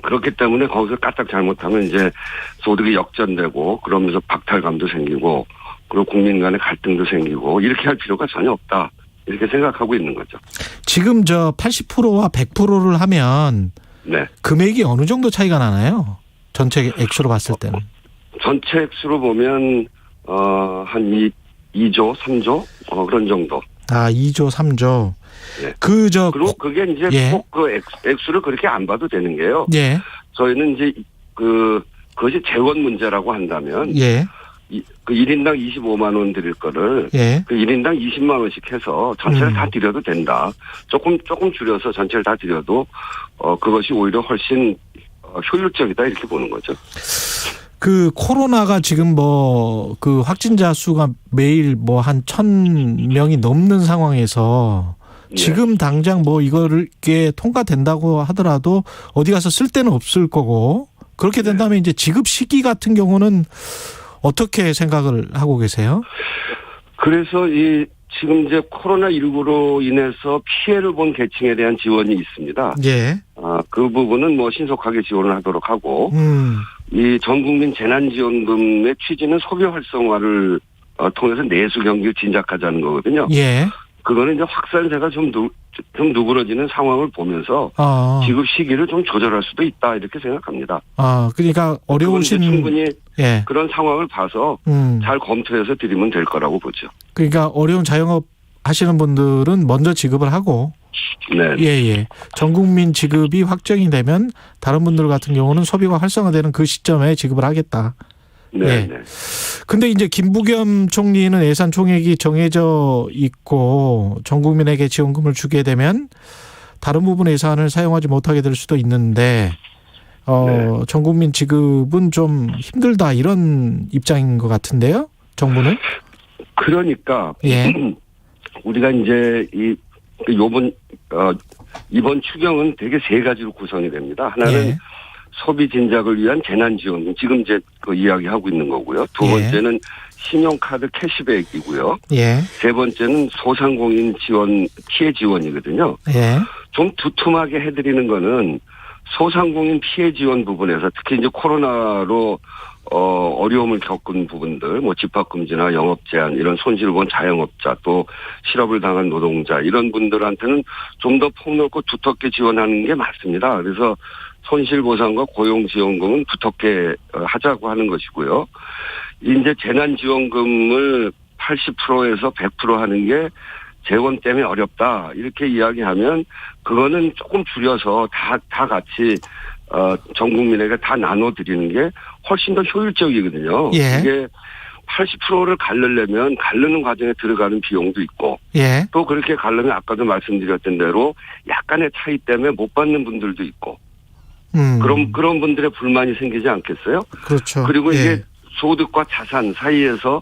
그렇기 때문에 거기서 까딱 잘못하면 이제 소득이 역전되고 그러면서 박탈감도 생기고 그리고 국민 간의 갈등도 생기고 이렇게 할 필요가 전혀 없다. 이렇게 생각하고 있는 거죠. 지금 80%와 100%를 하면 네. 금액이 어느 정도 차이가 나나요? 전체 액수로 봤을 때는. 전체 액수로 보면 한 2조, 3조 그런 정도. 아, 2조, 3조. 예. 그리고 그게 이제 예. 꼭 그 액수를 그렇게 안 봐도 되는 게요. 예. 저희는 이제 그것이 재원 문제라고 한다면 예. 그 1인당 25만 원 드릴 거를 예. 그 1인당 20만 원씩 해서 전체를 다 드려도 된다. 조금 줄여서 전체를 다 드려도 그것이 오히려 훨씬 효율적이다 이렇게 보는 거죠. 그 코로나가 지금 그 확진자 수가 매일 한 1,000명이 넘는 상황에서 지금 당장 이게 통과된다고 하더라도 어디 가서 쓸 데는 없을 거고 그렇게 된다면 이제 지급 시기 같은 경우는 어떻게 생각을 하고 계세요? 그래서 지금 이제 코로나19로 인해서 피해를 본 계층에 대한 지원이 있습니다. 예. 그 부분은 신속하게 지원을 하도록 하고, 이 전국민 재난지원금의 취지는 소비 활성화를 통해서 내수 경기를 진작하자는 거거든요. 예. 그거는 이제 확산세가 좀 누그러지는 상황을 보면서 지급 시기를 좀 조절할 수도 있다 이렇게 생각합니다. 그러니까 어려우신 충분히 예. 그런 상황을 봐서 잘 검토해서 드리면 될 거라고 보죠. 그러니까 어려운 자영업 하시는 분들은 먼저 지급을 하고 네. 예. 전 국민 지급이 확정이 되면 다른 분들 같은 경우는 소비가 활성화되는 그 시점에 지급을 하겠다. 네. 근데 이제 김부겸 총리는 예산 총액이 정해져 있고 전 국민에게 지원금을 주게 되면 다른 부분의 예산을 사용하지 못하게 될 수도 있는데 전 국민 지급은 좀 힘들다 이런 입장인 것 같은데요, 정부는? 그러니까 우리가 이제 이번 추경은 되게 세 가지로 구성이 됩니다. 하나는 소비 진작을 위한 재난지원금, 지금 이제 그 이야기하고 있는 거고요. 두 번째는 신용카드 캐시백이고요. 세 번째는 소상공인 지원, 피해 지원이거든요. 좀 두툼하게 해드리는 거는 소상공인 피해 지원 부분에서 특히 이제 코로나로 어려움을 겪은 부분들, 집합금지나 영업 제한, 이런 손실을 본 자영업자, 또 실업을 당한 노동자, 이런 분들한테는 좀 더 폭넓고 두텁게 지원하는 게 맞습니다. 그래서 손실보상과 고용지원금은 두텁게 하자고 하는 것이고요. 이제 재난지원금을 80%에서 100% 하는 게 재원 때문에 어렵다 이렇게 이야기하면 그거는 조금 줄여서 다 같이 전 국민에게 다 나눠드리는 게 훨씬 더 효율적이거든요. 이게 80%를 가르려면 가르는 과정에 들어가는 비용도 있고 또 그렇게 가르면 아까도 말씀드렸던 대로 약간의 차이 때문에 못 받는 분들도 있고 그런 분들의 불만이 생기지 않겠어요? 그렇죠. 그리고 이게 소득과 자산 사이에서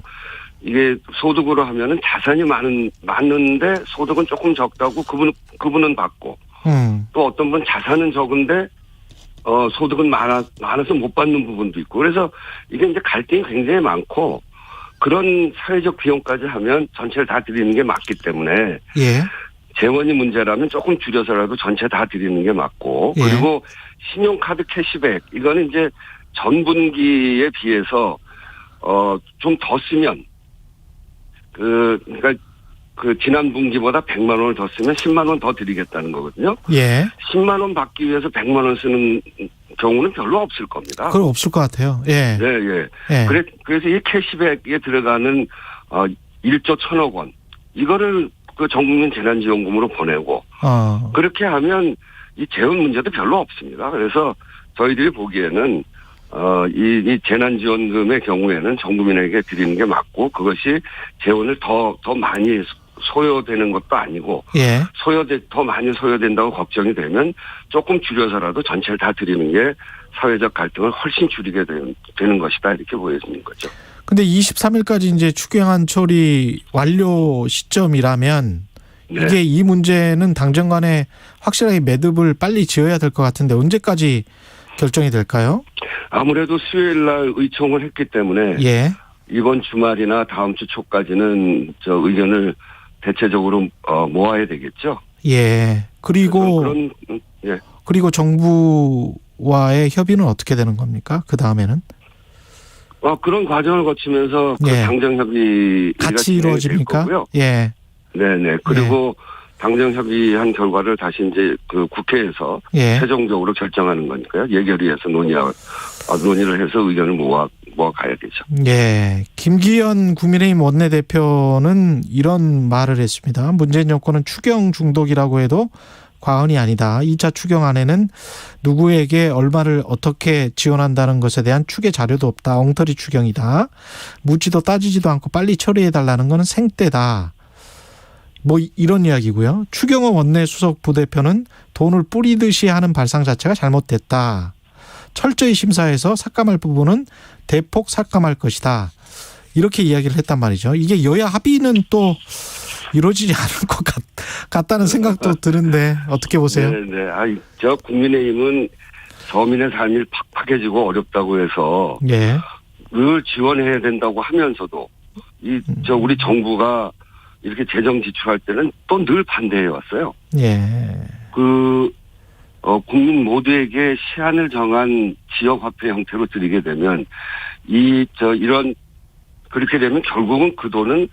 이게 소득으로 하면은 자산이 많은데 소득은 조금 적다고 그분은 받고 또 어떤 분 자산은 적은데 소득은 많아서 못 받는 부분도 있고 그래서 이게 이제 갈등이 굉장히 많고 그런 사회적 비용까지 하면 전체를 다 드리는 게 맞기 때문에 재원이 문제라면 조금 줄여서라도 전체 다 드리는 게 맞고 그리고 신용카드 캐시백 이거는 이제 전 분기에 비해서 좀 더 쓰면 그러니까 지난 분기보다 100만 원을 더 쓰면 10만 원 더 드리겠다는 거거든요. 10만 원 받기 위해서 100만 원 쓰는 경우는 별로 없을 겁니다. 그건 없을 것 같아요. 그래서 이 캐시백에 들어가는 1조 1,000억 원 이거를 그 전국민 재난지원금으로 보내고 그렇게 하면 이 재원 문제도 별로 없습니다. 그래서 저희들이 보기에는 이 재난지원금의 경우에는 전 국민에게 드리는 게 맞고 그것이 재원을 더 많이 소요되는 것도 아니고 더 많이 소요된다고 걱정이 되면 조금 줄여서라도 전체를 다 드리는 게 사회적 갈등을 훨씬 줄이게 되는 것이다 이렇게 보여지는 거죠. 근데 23일까지 이제 추경안 처리 완료 시점이라면 이게 이 문제는 당정 간에 확실하게 매듭을 빨리 지어야 될 것 같은데 언제까지 결정이 될까요? 아무래도 수요일 날 의총을 했기 때문에 이번 주말이나 다음 주 초까지는 의견을 대체적으로 모아야 되겠죠. 그리고 정부와의 협의는 어떻게 되는 겁니까? 그 다음에는? 그런 과정을 거치면서 그 당정 협의가 같이 이루어집니까? 네네. 그리고 당정 협의한 결과를 다시 이제 그 국회에서 예. 최종적으로 결정하는 거니까요. 예결위에서 논의를 해서 의견을 모아 가야 되죠. 예. 김기현 국민의힘 원내대표는 이런 말을 했습니다. 문재인 정권은 추경 중독이라고 해도 과언이 아니다. 2차 추경안에는 누구에게 얼마를 어떻게 지원한다는 것에 대한 추계 자료도 없다. 엉터리 추경이다. 묻지도 따지지도 않고 빨리 처리해달라는 것은 생떼다. 뭐 이런 이야기고요. 추경호 원내수석 부대표는 돈을 뿌리듯이 하는 발상 자체가 잘못됐다. 철저히 심사해서 삭감할 부분은 대폭 삭감할 것이다. 이렇게 이야기를 했단 말이죠. 이게 여야 합의는 또 이루어지지 않을 것 같다는 생각도 드는데 어떻게 보세요? 네. 저 국민의힘은 서민의 삶이 팍팍해지고 어렵다고 해서 예. 늘 지원해야 된다고 하면서도 우리 정부가 이렇게 재정 지출할 때는 또 늘 반대해 왔어요. 예. 국민 모두에게 시한을 정한 지역 화폐 형태로 드리게 되면 이런 그렇게 되면 결국은 그 돈은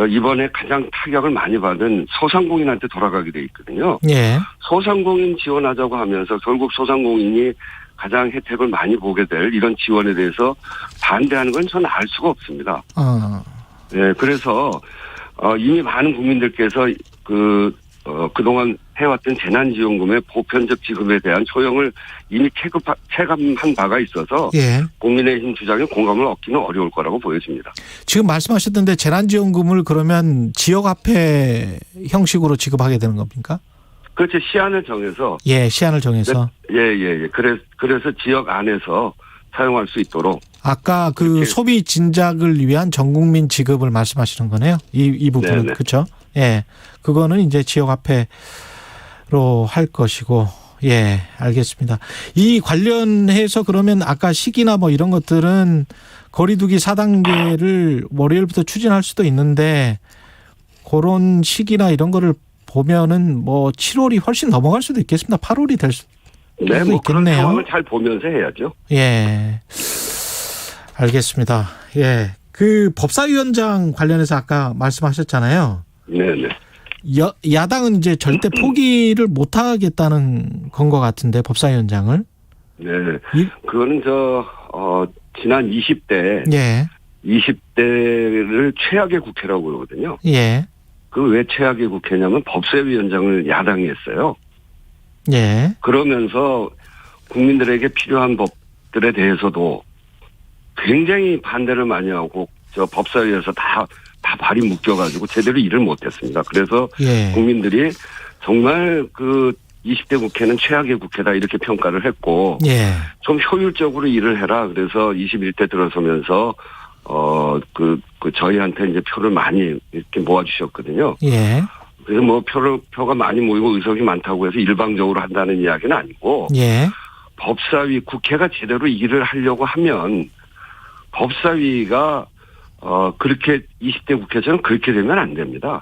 이번에 가장 타격을 많이 받은 소상공인한테 돌아가게 돼 있거든요. 예. 소상공인 지원하자고 하면서 결국 소상공인이 가장 혜택을 많이 보게 될 이런 지원에 대해서 반대하는 건 저는 알 수가 없습니다. 네, 그래서 이미 많은 국민들께서 그동안 해왔던 재난지원금의 보편적 지급에 대한 소용을 이미 체감한 바가 있어서 예. 국민의힘 주장에 공감을 얻기는 어려울 거라고 보여집니다. 지금 말씀하셨던데 재난지원금을 그러면 지역화폐 형식으로 지급하게 되는 겁니까? 그렇죠. 시한을 정해서. 예, 시한을 정해서. 예. 그래서 지역 안에서 사용할 수 있도록. 아까 그 소비 진작을 위한 전국민 지급을 말씀하시는 거네요. 이 부분은. 네네. 그렇죠? 예. 그거는 이제 지역화폐로 할 것이고. 예, 알겠습니다. 이 관련해서 그러면 아까 시기나 뭐 이런 것들은 거리두기 4단계를 월요일부터 추진할 수도 있는데 그런 시기나 이런 거를 보면은 뭐 7월이 훨씬 넘어갈 수도 있겠습니다. 8월이 될 수도 네, 뭐 그런 있겠네요. 상황을 잘 보면서 해야죠. 예. 알겠습니다. 예. 그 법사위원장 관련해서 아까 말씀하셨잖아요. 네네. 야당은 이제 절대 포기를 못 하겠다는 건 것 같은데, 법사위원장을. 네. 그거는 지난 20대. 예. 20대를 최악의 국회라고 그러거든요. 예. 그 왜 최악의 국회냐면 법사위원장을 야당이 했어요. 예. 그러면서 국민들에게 필요한 법들에 대해서도 굉장히 반대를 많이 하고 법사위에서 다 발이 묶여가지고 제대로 일을 못했습니다. 그래서 예. 국민들이 정말 20대 국회는 최악의 국회다 이렇게 평가를 했고 예. 좀 효율적으로 일을 해라. 그래서 21대 들어서면서 저희한테 이제 표를 많이 이렇게 모아주셨거든요. 예. 그래서 뭐 표가 많이 모이고 의석이 많다고 해서 일방적으로 한다는 이야기는 아니고 예. 법사위 국회가 제대로 일을 하려고 하면 법사위가 그렇게 20대 국회처럼 그렇게 되면 안 됩니다.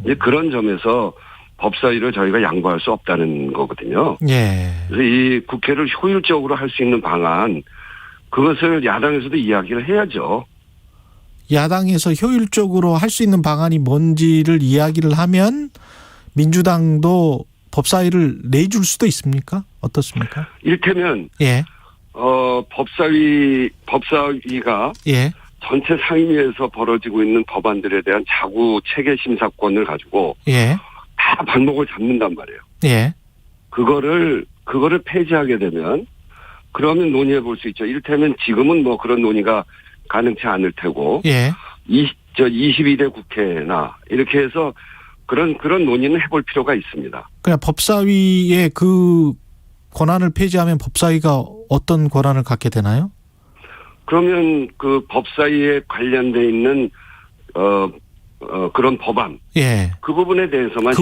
이제 그런 점에서 법사위를 저희가 양보할 수 없다는 거거든요. 예. 그래서 이 국회를 효율적으로 할 수 있는 방안 그것을 야당에서도 이야기를 해야죠. 야당에서 효율적으로 할 수 있는 방안이 뭔지를 이야기를 하면 민주당도 법사위를 내줄 수도 있습니까? 어떻습니까? 이를테면 예. 법사위가 예. 전체 상임위에서 벌어지고 있는 법안들에 대한 자구 체계 심사권을 가지고 예. 다 발목을 잡는단 말이에요. 예. 그거를 폐지하게 되면 그러면 논의해 볼 수 있죠. 이를테면 지금은 뭐 그런 논의가 가능치 않을 테고. 예. 22대 국회나 이렇게 해서 그런 논의는 해볼 필요가 있습니다. 그냥 법사위의 그 권한을 폐지하면 법사위가 어떤 권한을 갖게 되나요? 그러면 그 법사위에 관련돼 있는 그런 법안. 예. 그 부분에 대해서만.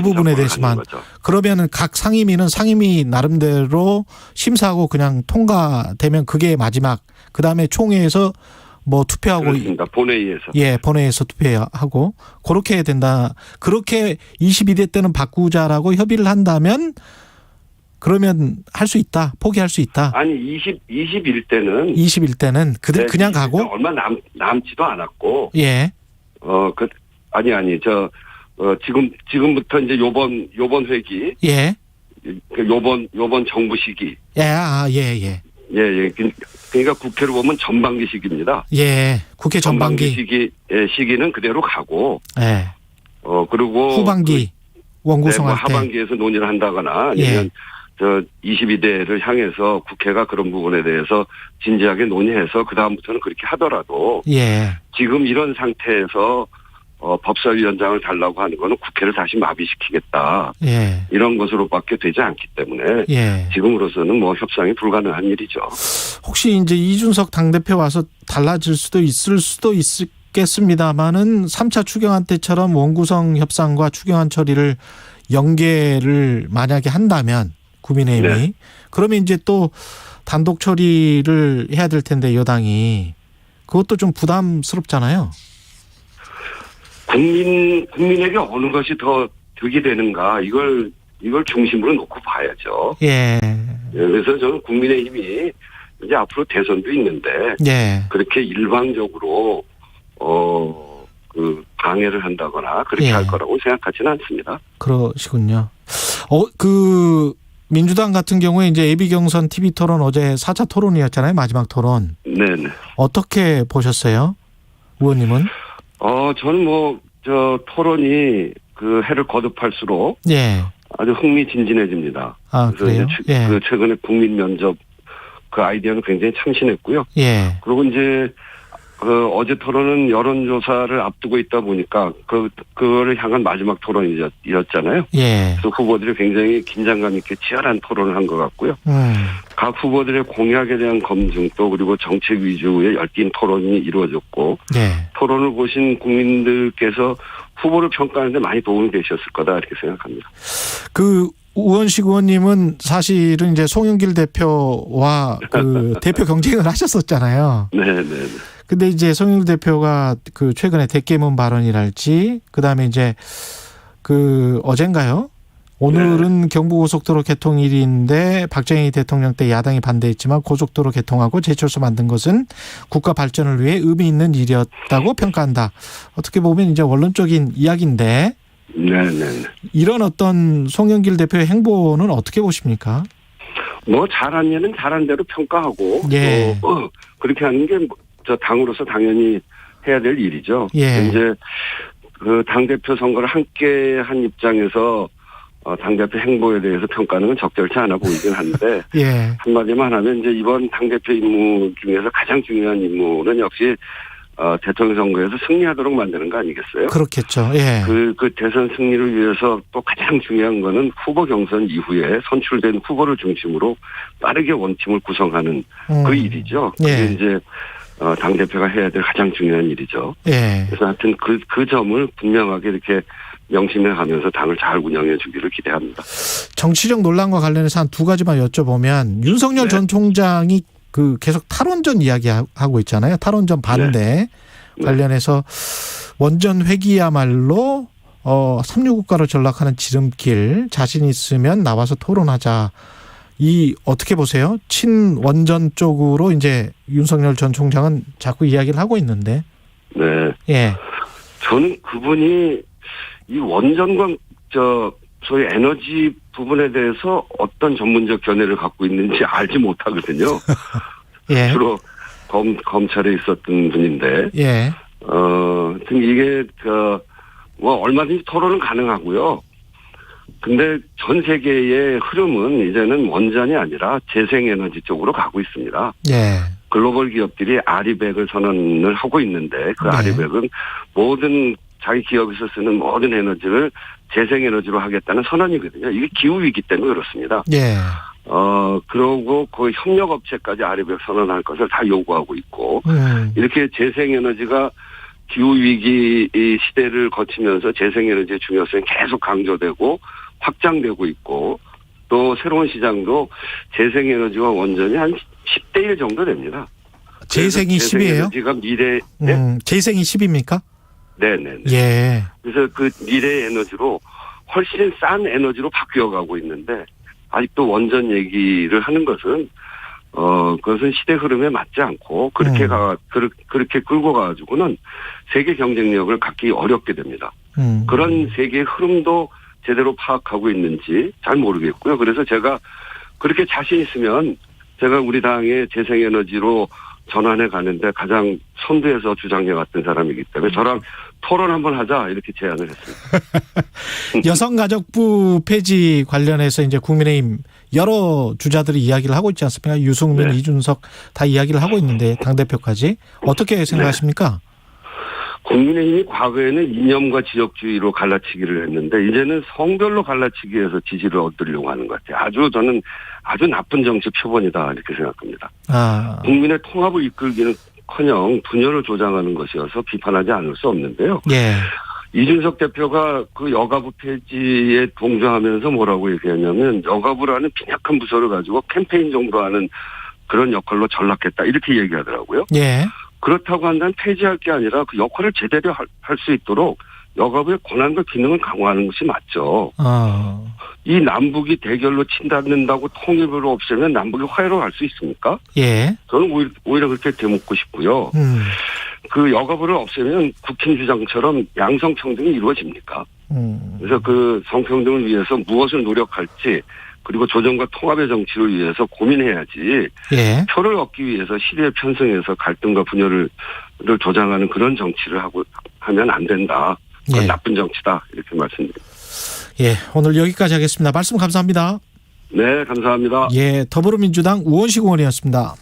그러면은 각 상임위는 상임위 나름대로 심사하고 그냥 통과되면 그게 마지막. 그다음에 총회에서 뭐 투표하고. 그렇습니다. 본회의에서. 예, 본회의에서 투표하고 그렇게 해야 된다. 그렇게 22대 때는 바꾸자라고 협의를 한다면 그러면 할 수 있다. 포기할 수 있다. 아니 21대는. 21대는 그냥 가고. 얼마 남지도 않았고. 예. 지금부터 이제 요번 회기. 예. 요번 정부 시기. 예. 그러니까 국회로 보면 전반기 시기입니다. 예. 국회 전반기. 시기는 그대로 가고. 예. 그리고. 후반기. 원구성할 때. 하반기에서 논의를 한다거나 아니면 22대를 향해서 국회가 그런 부분에 대해서 진지하게 논의해서 그다음부터는 그렇게 하더라도. 예. 지금 이런 상태에서 법사위원장을 달라고 하는 거는 국회를 다시 마비시키겠다. 예. 이런 것으로밖에 되지 않기 때문에 지금으로서는 뭐 협상이 불가능한 일이죠. 혹시 이제 이준석 당대표 와서 달라질 수도 있겠습니다만은 3차 추경안 때처럼 원구성 협상과 추경안 처리를 연계를 만약에 한다면 국민의힘이 그러면 이제 또 단독 처리를 해야 될 텐데 여당이 그것도 좀 부담스럽잖아요. 국민에게 어느 것이 더 득이 되는가 이걸 중심으로 놓고 봐야죠. 예. 그래서 저는 국민의힘이 이제 앞으로 대선도 있는데 그렇게 일방적으로 방해를 한다거나 그렇게 할 거라고 생각하지는 않습니다. 그러시군요. 민주당 같은 경우에 이제 예비경선 TV 토론 어제 4차 토론이었잖아요. 마지막 토론. 네네. 어떻게 보셨어요? 의원님은? 저는 토론이 해를 거듭할수록 아주 흥미진진해집니다. 그래요? 그래서 최근에 국민 면접 그 아이디어는 굉장히 참신했고요. 그리고 이제 어제 토론은 여론조사를 앞두고 있다 보니까 그거를 향한 마지막 토론이었잖아요. 그래서 후보들이 굉장히 긴장감 있게 치열한 토론을 한 것 같고요. 각 후보들의 공약에 대한 검증도 그리고 정책 위주의 열띤 토론이 이루어졌고 토론을 보신 국민들께서 후보를 평가하는 데 많이 도움이 되셨을 거다 이렇게 생각합니다. 우원식 의원님은 사실은 이제 송영길 대표와 대표 경쟁을 하셨었잖아요. 네네. 근데 이제 송영길 대표가 최근에 대깨문 발언이랄지 그다음에 이제 어젠가요? 오늘은 경부고속도로 개통일인데 박정희 대통령 때 야당이 반대했지만 고속도로 개통하고 제철소 만든 것은 국가 발전을 위해 의미 있는 일이었다고 평가한다. 어떻게 보면 이제 원론적인 이야기인데 이런 어떤 송영길 대표의 행보는 어떻게 보십니까? 잘한 일은 잘한 대로 평가하고 또 그렇게 하는 게 당으로서 당연히 해야 될 일이죠. 이제 당대표 선거를 함께 한 입장에서 당대표 행보에 대해서 평가하는 건 적절치 않아 보이긴 한데 한마디만 하면 이제 이번 당대표 임무 중에서 가장 중요한 임무는 역시 대통령 선거에서 승리하도록 만드는 거 아니겠어요? 그렇겠죠. 그 대선 승리를 위해서 또 가장 중요한 거는 후보 경선 이후에 선출된 후보를 중심으로 빠르게 원팀을 구성하는 그 일이죠. 그게 이제 당대표가 해야 될 가장 중요한 일이죠. 그래서 하여튼 그 점을 분명하게 이렇게 명심해 가면서 당을 잘 운영해 주기를 기대합니다. 정치적 논란과 관련해서 한 두 가지만 여쭤보면 윤석열 전 총장이 계속 탈원전 이야기하고 있잖아요. 탈원전 반대 관련해서 원전 회기야말로 3.6국가로 전락하는 지름길 자신 있으면 나와서 토론하자. 어떻게 보세요? 친원전 쪽으로 이제 윤석열 전 총장은 자꾸 이야기를 하고 있는데. 저는 그분이 이 원전과 소위 에너지 부분에 대해서 어떤 전문적 견해를 갖고 있는지 알지 못하거든요. 주로 검찰에 있었던 분인데. 이게 얼마든지 토론은 가능하고요. 근데 전 세계의 흐름은 이제는 원전이 아니라 재생에너지 쪽으로 가고 있습니다. 글로벌 기업들이 아리백을 선언을 하고 있는데 그 아리백은 모든 자기 기업에서 쓰는 모든 에너지를 재생에너지로 하겠다는 선언이거든요. 이게 기후위기 때문에 그렇습니다. 그러고 그 협력업체까지 아리백 선언할 것을 다 요구하고 있고 이렇게 재생에너지가 기후위기 시대를 거치면서 재생에너지의 중요성이 계속 강조되고 확장되고 있고 또 새로운 시장도 재생에너지와 원전이 한 10대 1 정도 됩니다. 재생이 10이에요? 재생에너지가 미래 재생이 10입니까? 네네. 그래서 그 미래 에너지로 훨씬 싼 에너지로 바뀌어가고 있는데 아직도 원전 얘기를 하는 것은 그것은 시대 흐름에 맞지 않고 그렇게 끌고 가가지고는 세계 경쟁력을 갖기 어렵게 됩니다. 그런 세계의 흐름도 제대로 파악하고 있는지 잘 모르겠고요. 그래서 제가 그렇게 자신 있으면 제가 우리 당의 재생에너지로 전환해 가는데 가장 선두에서 주장해 왔던 사람이기 때문에 저랑 토론 한번 하자 이렇게 제안을 했습니다. 여성가족부 폐지 관련해서 이제 국민의힘 여러 주자들이 이야기를 하고 있지 않습니까? 유승민, 네. 이준석 다 이야기를 하고 있는데 당대표까지 어떻게 생각하십니까? 국민의힘이 과거에는 이념과 지역주의로 갈라치기를 했는데 이제는 성별로 갈라치기해서 지지를 얻으려고 하는 것 같아요. 저는 아주 나쁜 정치 표본이다 이렇게 생각합니다. 국민의 통합을 이끌기는커녕 분열을 조장하는 것이어서 비판하지 않을 수 없는데요. 예. 이준석 대표가 그 여가부 폐지에 동조하면서 뭐라고 얘기했냐면 여가부라는 빈약한 부서를 가지고 캠페인 정도 하는 그런 역할로 전락했다 이렇게 얘기하더라고요. 예. 그렇다고 한다면 폐지할 게 아니라 그 역할을 제대로 할 수 있도록 여가부의 권한과 기능을 강화하는 것이 맞죠. 이 남북이 대결로 친다는다고 통일부를 없애면 남북이 화해로 갈 수 있습니까? 예. 저는 오히려 그렇게 되묻고 싶고요. 그 여가부를 없애면 국힘 주장처럼 양성평등이 이루어집니까? 그래서 그 성평등을 위해서 무엇을 노력할지 그리고 조정과 통합의 정치를 위해서 고민해야지 예. 표를 얻기 위해서 시대에 편승해서 갈등과 분열을 조장하는 그런 정치를 하면 안 된다. 그건 예. 나쁜 정치다. 이렇게 말씀드립니다. 예, 오늘 여기까지 하겠습니다. 말씀 감사합니다. 네, 감사합니다. 예, 더불어민주당 우원식 의원이었습니다.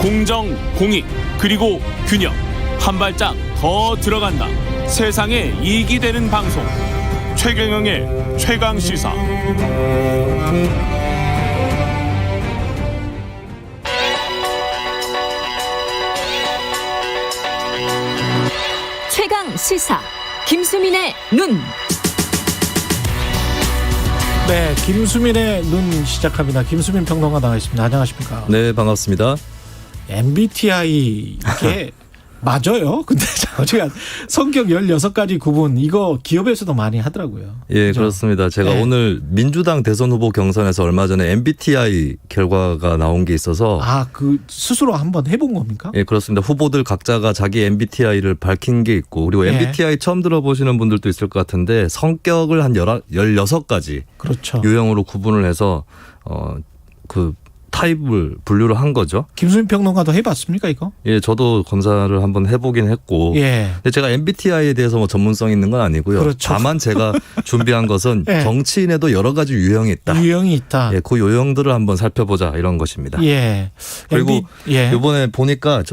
공정, 공익, 그리고 균형. 한 발짝 더 들어간다. 세상에 이익이 되는 방송. 최경영의 최강시사. 최강시사 김수민의 눈. 네, 김수민의 눈 시작합니다. 김수민 평론가 나와 있습니다. 안녕하십니까? 네, 반갑습니다. MBTI 이게 맞아요. 근데 제가 성격 16가지 구분 이거 기업에서도 많이 하더라고요. 예, 그죠? 그렇습니다. 제가 네. 오늘 민주당 대선 후보 경선에서 얼마 전에 MBTI 결과가 나온 게 있어서 그 스스로 한번 해본 겁니까? 예, 그렇습니다. 후보들 각자가 자기 MBTI를 밝힌 게 있고 그리고 예. MBTI 처음 들어보시는 분들도 있을 것 같은데 성격을 한 16가지 그렇죠. 유형으로 구분을 해서 그 타입을 분류를 한 거죠. 김수민 평론가도 해봤습니까 이거? 예, 저도 검사를 한번 해보긴 했고. 예. 근데 제가 MBTI에 대해서 뭐 전문성 있는 건 아니고요. 그렇죠. 다만 제가 준비한 것은 예. 정치인에도 여러 가지 유형이 있다. 유형이 있다. 예, 그 유형들을 한번 살펴보자 이런 것입니다. 예. 그리고 예. 이번에 보니까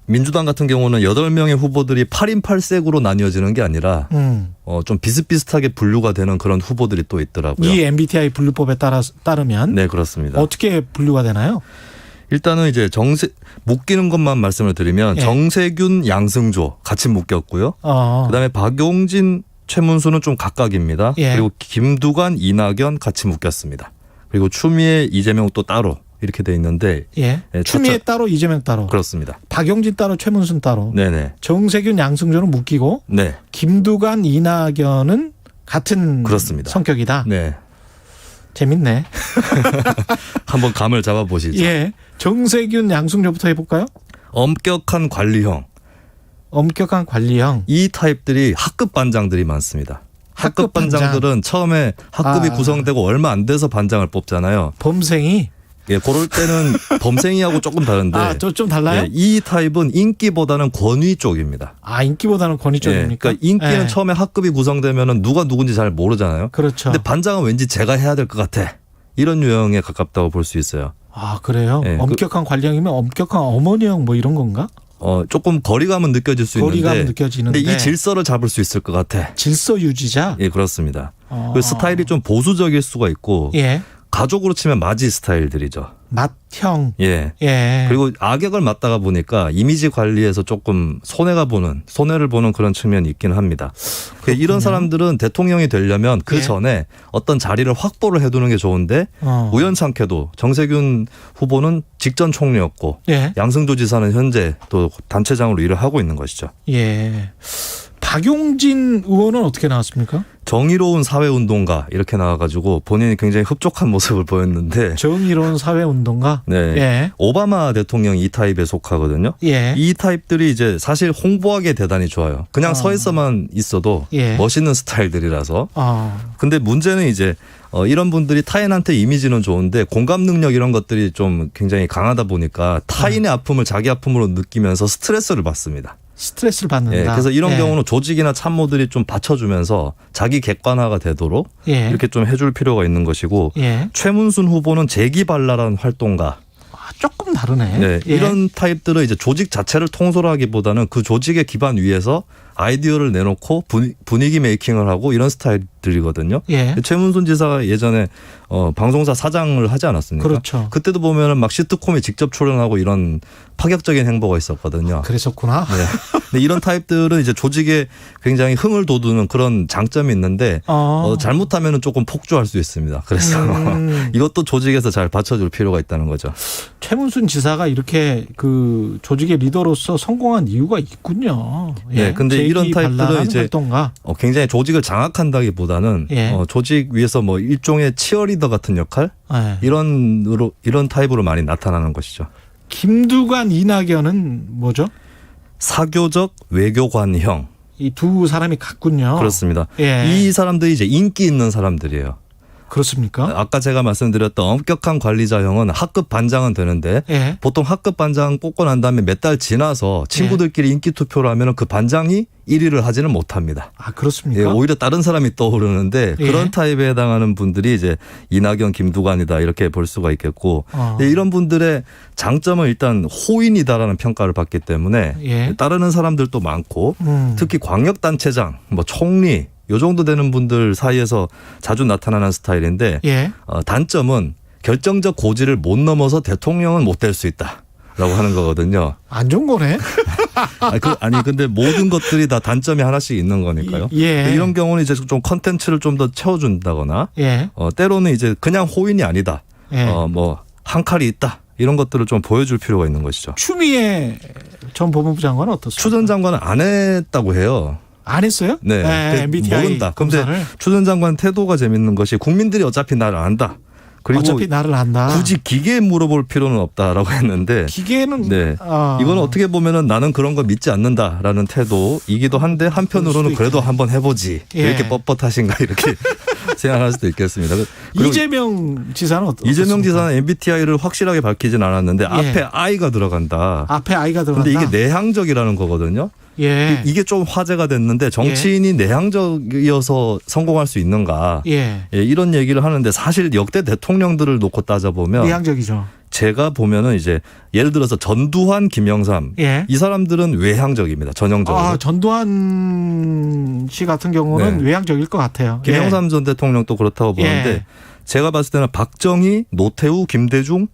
민주당 같은 경우는 8명의 후보들이 8인 8색으로 나뉘어지는 게 아니라 좀 비슷비슷하게 분류가 되는 그런 후보들이 또 있더라고요. 이 MBTI 분류법에 따르면 네, 그렇습니다. 어떻게 분류가 되나요? 일단은 이제 묶이는 것만 말씀을 드리면 예. 정세균, 양승조 같이 묶였고요. 그다음에 박용진, 최문수는 좀 각각입니다. 예. 그리고 김두관, 이낙연 같이 묶였습니다. 그리고 추미애, 이재명 또 따로 이렇게 돼 있는데 예. 추미애 따로 이재명 따로. 그렇습니다. 박용진 따로 최문순 따로. 네네. 정세균 양승조는 묶이고 네. 김두관 이낙연은 같은 그렇습니다. 성격이다. 네. 재밌네. 한번 감을 잡아보시죠. 예. 정세균 양승조부터 해볼까요? 엄격한 관리형. 엄격한 관리형. 이 타입들이 학급 반장들이 많습니다. 학급 반장. 반장들은 처음에 학급이 구성되고 얼마 안 돼서 반장을 뽑잖아요. 범생이. 예, 그럴 때는 범생이하고 조금 다른데. 좀 달라요? 예, 이 타입은 인기보다는 권위 쪽입니다. 인기보다는 권위 쪽입니까? 예, 그러니까 인기는 처음에 학급이 구성되면은 누가 누군지 잘 모르잖아요. 그렇죠. 근데 반장은 왠지 제가 해야 될 것 같아. 이런 유형에 가깝다고 볼 수 있어요. 그래요? 예, 엄격한 관리형이면 엄격한 어머니형 뭐 이런 건가? 조금 거리감은 느껴질 수 거리감은 느껴지는데. 근데 이 질서를 잡을 수 있을 것 같아. 질서 유지자? 예, 그렇습니다. 그 스타일이 좀 보수적일 수가 있고. 예. 가족으로 치면 맞이 스타일들이죠. 맏형. 예. 예. 그리고 악역을 맡다가 보니까 이미지 관리에서 조금 손해를 보는 그런 측면이 있기는 합니다. 이런 사람들은 대통령이 되려면 그 전에 어떤 자리를 확보를 해두는 게 좋은데 우연찮게도 정세균 후보는 직전 총리였고 예. 양승조 지사는 현재 또 단체장으로 일을 하고 있는 것이죠. 예. 박용진 의원은 어떻게 나왔습니까? 정의로운 사회운동가 이렇게 나와가지고 본인이 굉장히 흡족한 모습을 보였는데 정의로운 사회운동가? 네. 예. 오바마 대통령이 이 타입에 속하거든요. 예. 이 타입들이 이제 사실 홍보하기에 대단히 좋아요. 그냥 서 있어만 있어도 예. 멋있는 스타일들이라서. 근데 문제는 이제 이런 분들이 타인한테 이미지는 좋은데 공감 능력 이런 것들이 좀 굉장히 강하다 보니까 타인의 아픔을 자기 아픔으로 느끼면서 스트레스를 받습니다. 스트레스를 받는다. 예, 그래서 이런 예. 경우는 조직이나 참모들이 좀 받쳐주면서 자기 객관화가 되도록 예. 이렇게 좀 해줄 필요가 있는 것이고 예. 최문순 후보는 재기발랄한 활동가. 조금 다르네. 네, 예. 이런 타입들은 이제 조직 자체를 통솔하기보다는 그 조직의 기반 위에서 아이디어를 내놓고 분위기 메이킹을 하고 이런 스타일들이거든요. 예. 최문순 지사가 예전에 방송사 사장을 하지 않았습니까? 그렇죠. 그때도 보면은 막 시트콤에 직접 출연하고 이런 파격적인 행보가 있었거든요. 그랬었구나. 네. 근데 이런 타입들은 이제 조직에 굉장히 흥을 돋우는 그런 장점이 있는데 잘못하면은 조금 폭주할 수 있습니다. 그래서 이것도 조직에서 잘 받쳐줄 필요가 있다는 거죠. 최문순 지사가 이렇게 그 조직의 리더로서 성공한 이유가 있군요. 예. 네, 근데 이런 타입들은 이제 활동가. 굉장히 조직을 장악한다기보다는 예. 조직 위에서 뭐 일종의 치어리더 같은 역할 예. 이런 타입으로 많이 나타나는 것이죠. 김두관, 이낙연은 뭐죠? 사교적 외교관형. 이 두 사람이 같군요. 그렇습니다. 예. 이 사람들이 이제 인기 있는 사람들이에요. 그렇습니까? 아까 제가 말씀드렸던 엄격한 관리자형은 학급 반장은 되는데 예. 보통 학급 반장 뽑고 난 다음에 몇 달 지나서 친구들끼리 인기 투표를 하면 그 반장이 1위를 하지는 못합니다. 아, 그렇습니까? 예, 오히려 다른 사람이 떠오르는데 예. 그런 타입에 해당하는 분들이 이제 이낙연, 김두관이다 이렇게 볼 수가 있겠고 이런 분들의 장점은 일단 호인이다라는 평가를 받기 때문에 예. 따르는 사람들도 많고 특히 광역단체장, 뭐 총리 요 정도 되는 분들 사이에서 자주 나타나는 스타일인데 예. 단점은 결정적 고지를 못 넘어서 대통령은 못 될 수 있다라고 하는 거거든요. 안 좋은 거네. 아니 근데 모든 것들이 다 단점이 하나씩 있는 거니까요. 예. 이런 경우는 이제 좀 컨텐츠를 좀 더 채워준다거나 예. 때로는 이제 그냥 호인이 아니다. 예. 뭐 한 칼이 있다. 이런 것들을 좀 보여줄 필요가 있는 것이죠. 추미애 전 법무부 장관은 어떻습니까? 추 전 장관은 안 했다고 해요. 안 했어요? 네. MBTI 모른다. 근데 검사를? 추 전 장관 태도가 재밌는 것이 국민들이 어차피 나를 안다. 그리고 어차피 나를 안다. 굳이 기계에 물어볼 필요는 없다라고 했는데 기계는 네. 이건 어떻게 보면은 나는 그런 거 믿지 않는다라는 태도이기도 한데 한편으로는 그래도 한번 해보지. 예. 이렇게 뻣뻣하신가 이렇게 생각할 수도 있겠습니다. 이재명 지사는 어떻습니까? 이재명 지사는 MBTI를 확실하게 밝히진 않았는데 앞에 I가 들어간다. 앞에 I가 들어간다. 근데 이게 내향적이라는 거거든요. 예. 이게 좀 화제가 됐는데 정치인이 내향적이어서 성공할 수 있는가? 예. 이런 얘기를 하는데 사실 역대 대통령들을 놓고 따져보면 내향적이죠. 제가 보면은 이제 예를 들어서 전두환, 김영삼 예. 이 사람들은 외향적입니다. 전형적으로. 전두환 씨 같은 경우는 네. 외향적일 것 같아요. 김영삼 전 대통령도 그렇다고 보는데 제가 봤을 때는 박정희, 노태우, 김대중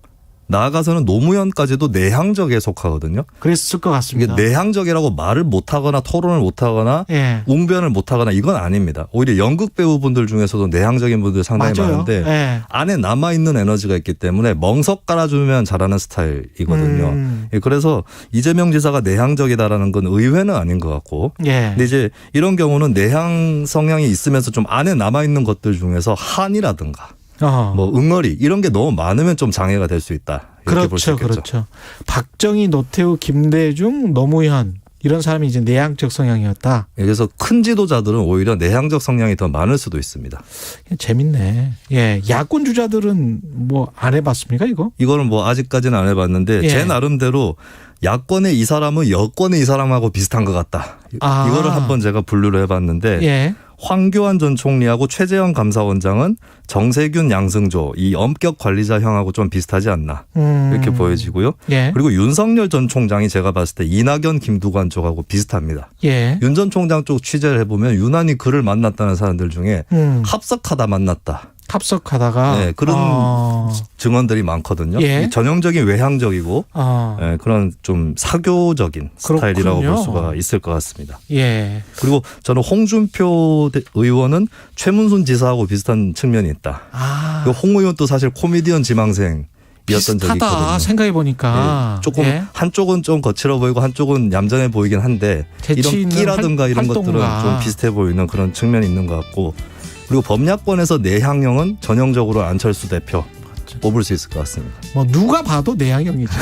나아가서는 노무현까지도 내향적에 속하거든요. 그랬을 것 같습니다. 이게 내향적이라고 말을 못하거나 토론을 못하거나 웅변을 못하거나 이건 아닙니다. 오히려 연극 배우분들 중에서도 내향적인 분들 상당히 맞아요. 많은데 안에 남아있는 에너지가 있기 때문에 멍석 깔아주면 잘하는 스타일이거든요. 그래서 이재명 지사가 내향적이다라는 건 의외는 아닌 것 같고 근데 이제 이런 경우는 내향 성향이 있으면서 좀 안에 남아있는 것들 중에서 한이라든가 뭐 응어리 이런 게 너무 많으면 좀 장애가 될 수 있다. 이렇게 볼 수 있겠죠. 그렇죠. 박정희, 노태우, 김대중, 노무현 이런 사람이 이제 내향적 성향이었다. 그래서 큰 지도자들은 오히려 내향적 성향이 더 많을 수도 있습니다. 재밌네. 예, 야권 주자들은 뭐 안 해봤습니까 이거? 이거는 뭐 아직까지는 안 해봤는데 제 나름대로 야권의 이 사람은 여권의 이 사람하고 비슷한 것 같다. 이거를 한번 제가 분류를 해봤는데 황교안 전 총리하고 최재형 감사원장은 정세균, 양승조 이 엄격 관리자형하고 좀 비슷하지 않나 이렇게 보여지고요. 그리고 윤석열 전 총장이 제가 봤을 때 이낙연, 김두관 쪽하고 비슷합니다. 윤 전 총장 쪽 취재를 해보면 유난히 그를 만났다는 사람들 중에 합석하다 만났다. 합석하다가 그런 증언들이 많거든요. 전형적인 외향적이고 그런 좀 사교적인 스타일이라고 볼 수가 있을 것 같습니다. 그리고 저는 홍준표 의원은 최문순 지사하고 비슷한 측면이 있다. 홍 의원도 사실 코미디언 지망생 적이 있거든요. 생각해 보니까 네, 조금 한쪽은 좀 거칠어 보이고 한쪽은 얌전해 보이긴 한데 이런 끼라든가 이런 것들은 좀 비슷해 보이는 그런 측면이 있는 것 같고 그리고 법야권에서 내향형은 전형적으로 안철수 대표 뽑을 수 있을 것 같습니다. 뭐 누가 봐도 내향형이죠.